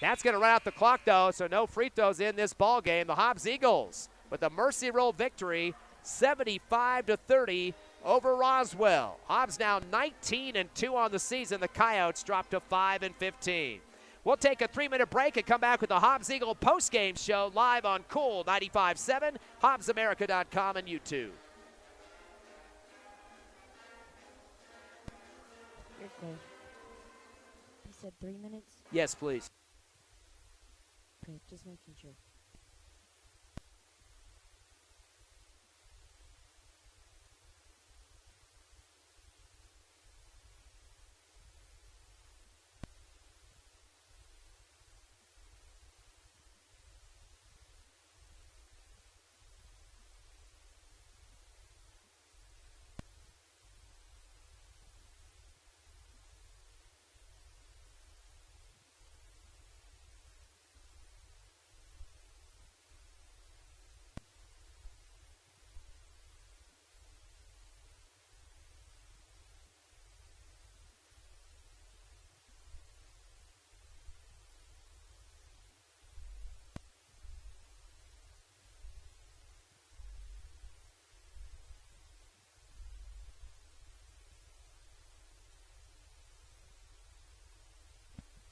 That's going to run out the clock, though, so no free throws in this ball game. The Hobbs Eagles with a Mercy Roll victory, 75-30 over Roswell. Hobbs now 19-2 on the season. The Coyotes dropped to 5-15. We'll take a 3-minute break and come back with the Hobbs Eagle postgame show live on Cool 95.7, HobbsAmerica.com, and YouTube. You're clear. You said 3 minutes? Yes, please. Okay, just making sure.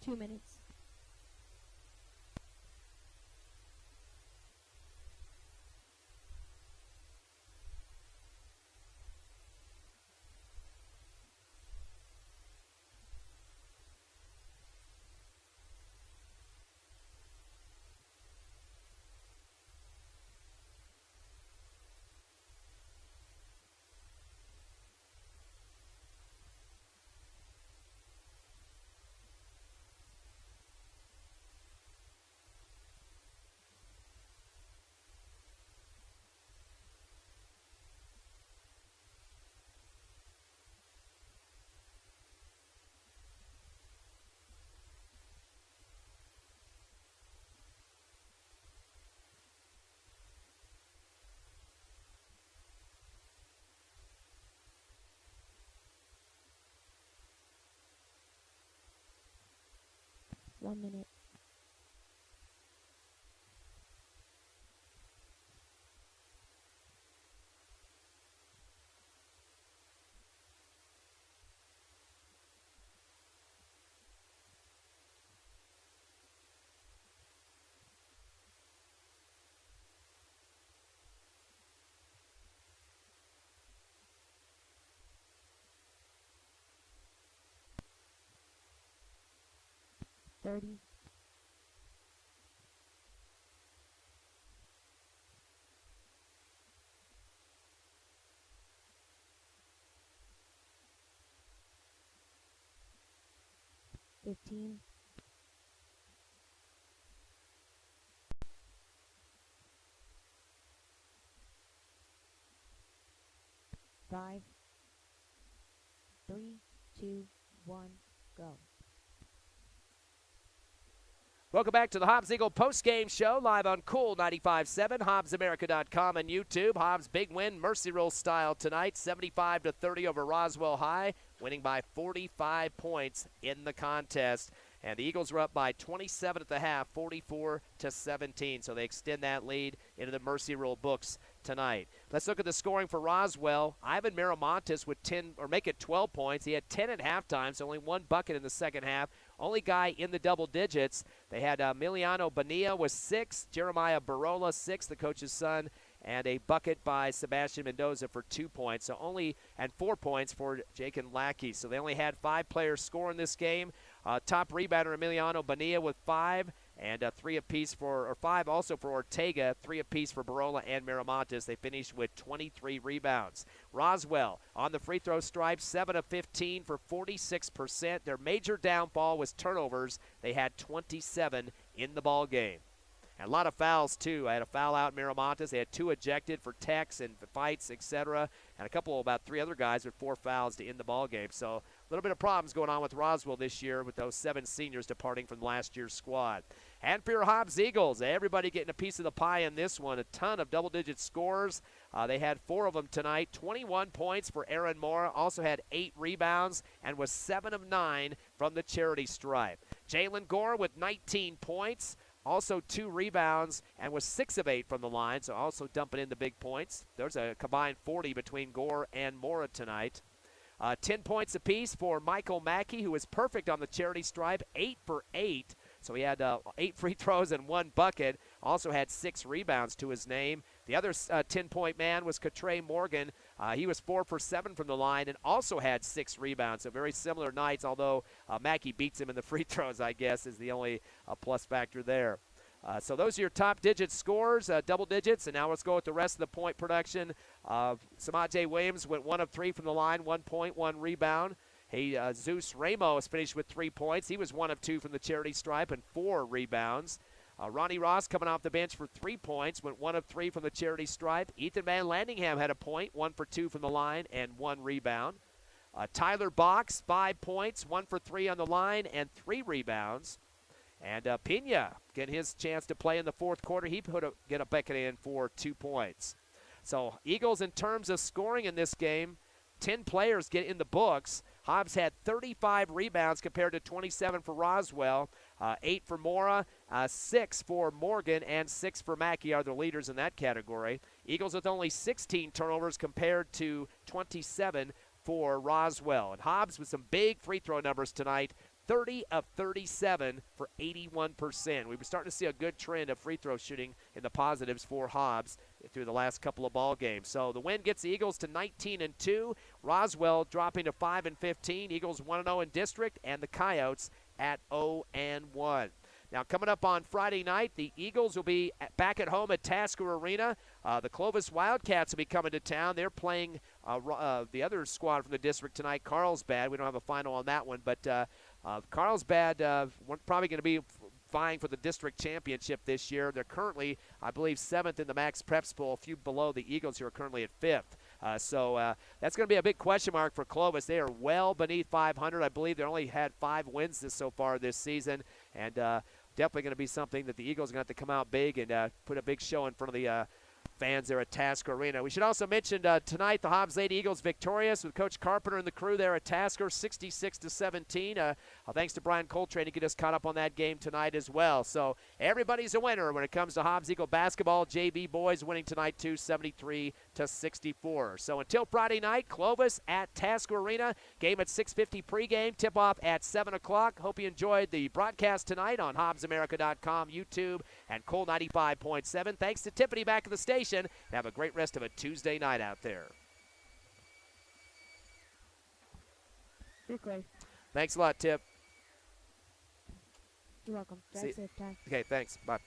Two minutes. One minute. $30. $15. $5, 3, 2, 1, go. Welcome back to the Hobbs Eagle postgame show live on Cool 95.7, HobbsAmerica.com, and YouTube. Hobbs big win, Mercy Roll style tonight, 75-30 over Roswell High, winning by 45 points in the contest. And the Eagles were up by 27 at the half, 44-17. So they extend that lead into the Mercy Roll books tonight. Let's look at the scoring for Roswell. Ivan Miramontes with 10, or make it 12 points. He had 10 at halftime, so only 1 bucket in the second half. Only guy in the double digits. They had Emiliano Bonilla with 6, Jeremiah Barola 6, the coach's son, and a bucket by Sebastian Mendoza for 2 points. So only, and 4 points for Jacob Lackey. So they only had 5 players score in this game. Top rebounder Emiliano Bonilla with 5. And 3 apiece or 5 also for Ortega, 3 apiece for Barola and Miramontes. They finished with 23 rebounds. Roswell on the free throw stripe, 7 of 15 for 46%. Their major downfall was turnovers. They had 27 in the ball game. And a lot of fouls, too. I had a foul out in Miramontes. They had 2 ejected for techs and fights, etc. And about 3 other guys with 4 fouls to end the ball game. So a little bit of problems going on with Roswell this year with those 7 seniors departing from last year's squad. And for your Hobbs Eagles, everybody getting a piece of the pie in this one. A ton of double-digit scores. They had 4 of them tonight. 21 points for Aaron Mora. Also had 8 rebounds and was 7 of 9 from the charity stripe. Jalen Gore with 19 points. Also 2 rebounds and was 6 of 8 from the line, so also dumping in the big points. There's a combined 40 between Gore and Mora tonight. 10 points apiece for Michael Mackey, who was perfect on the charity stripe, 8 for 8. So he had 8 free throws and 1 bucket. Also had 6 rebounds to his name. The other 10-point man was Katre Morgan. He was 4 for 7 from the line and also had 6 rebounds. So very similar nights, although Mackey beats him in the free throws, I guess, is the only plus factor there. So those are your top digit scores, double digits. And now let's go with the rest of the point production. Samaj Williams went 1 of 3 from the line, 1 point, 1 rebound. Zeus Ramos finished with 3 points. He was 1 of 2 from the charity stripe and 4 rebounds. Ronnie Ross coming off the bench for 3 points, went 1 of 3 from the charity stripe. Ethan Van Landingham had a point, 1 for 2 from the line and 1 rebound. Tyler Box, 5 points, 1 for 3 on the line and 3 rebounds. And Pena getting his chance to play in the fourth quarter. He get a bucket in for 2 points. So Eagles, in terms of scoring in this game, 10 players get in the books. Hobbs had 35 rebounds compared to 27 for Roswell. 8 for Mora, 6 for Morgan, and 6 for Mackey are the leaders in that category. Eagles with only 16 turnovers compared to 27 for Roswell. And Hobbs with some big free throw numbers tonight. 30 of 37 for 81%. We were starting to see a good trend of free throw shooting in the positives for Hobbs through the last couple of ball games. So the win gets the Eagles to 19-2. Roswell dropping to 5-15. Eagles 1-0 in district, and the Coyotes at 0-1. Now, coming up on Friday night, the Eagles will be back at home at Tasker Arena. The Clovis Wildcats will be coming to town. They're playing the other squad from the district tonight, Carlsbad. We don't have a final on that one, but Carlsbad probably going to be vying for the district championship this year. They're currently, I believe, 7th in the Max Preps Bowl, a few below the Eagles, who are currently at 5th. So that's going to be a big question mark for Clovis. They are well beneath 500. I believe they only had 5 wins so far this season, and definitely going to be something that the Eagles are going to have to come out big and put a big show in front of the fans there at Tasker Arena. We should also mention tonight the Hobbs Lady Eagles victorious with Coach Carpenter and the crew there at Tasker, 66-17. Thanks to Brian Coltrane, he get us caught up on that game tonight as well. So everybody's a winner when it comes to Hobbs Eagle basketball. JV boys winning tonight too, 73-64. So until Friday night, Clovis at Tasker Arena. Game at 6:50 pregame. Tip off at 7 o'clock. Hope you enjoyed the broadcast tonight on HobbsAmerica.com, YouTube, and Coal 95.7. Thanks to Tiffany back at the station. And have a great rest of a Tuesday night out there. Okay. Thanks a lot, Tip. You're welcome. Drive safe, Ty. Okay, thanks. Bye.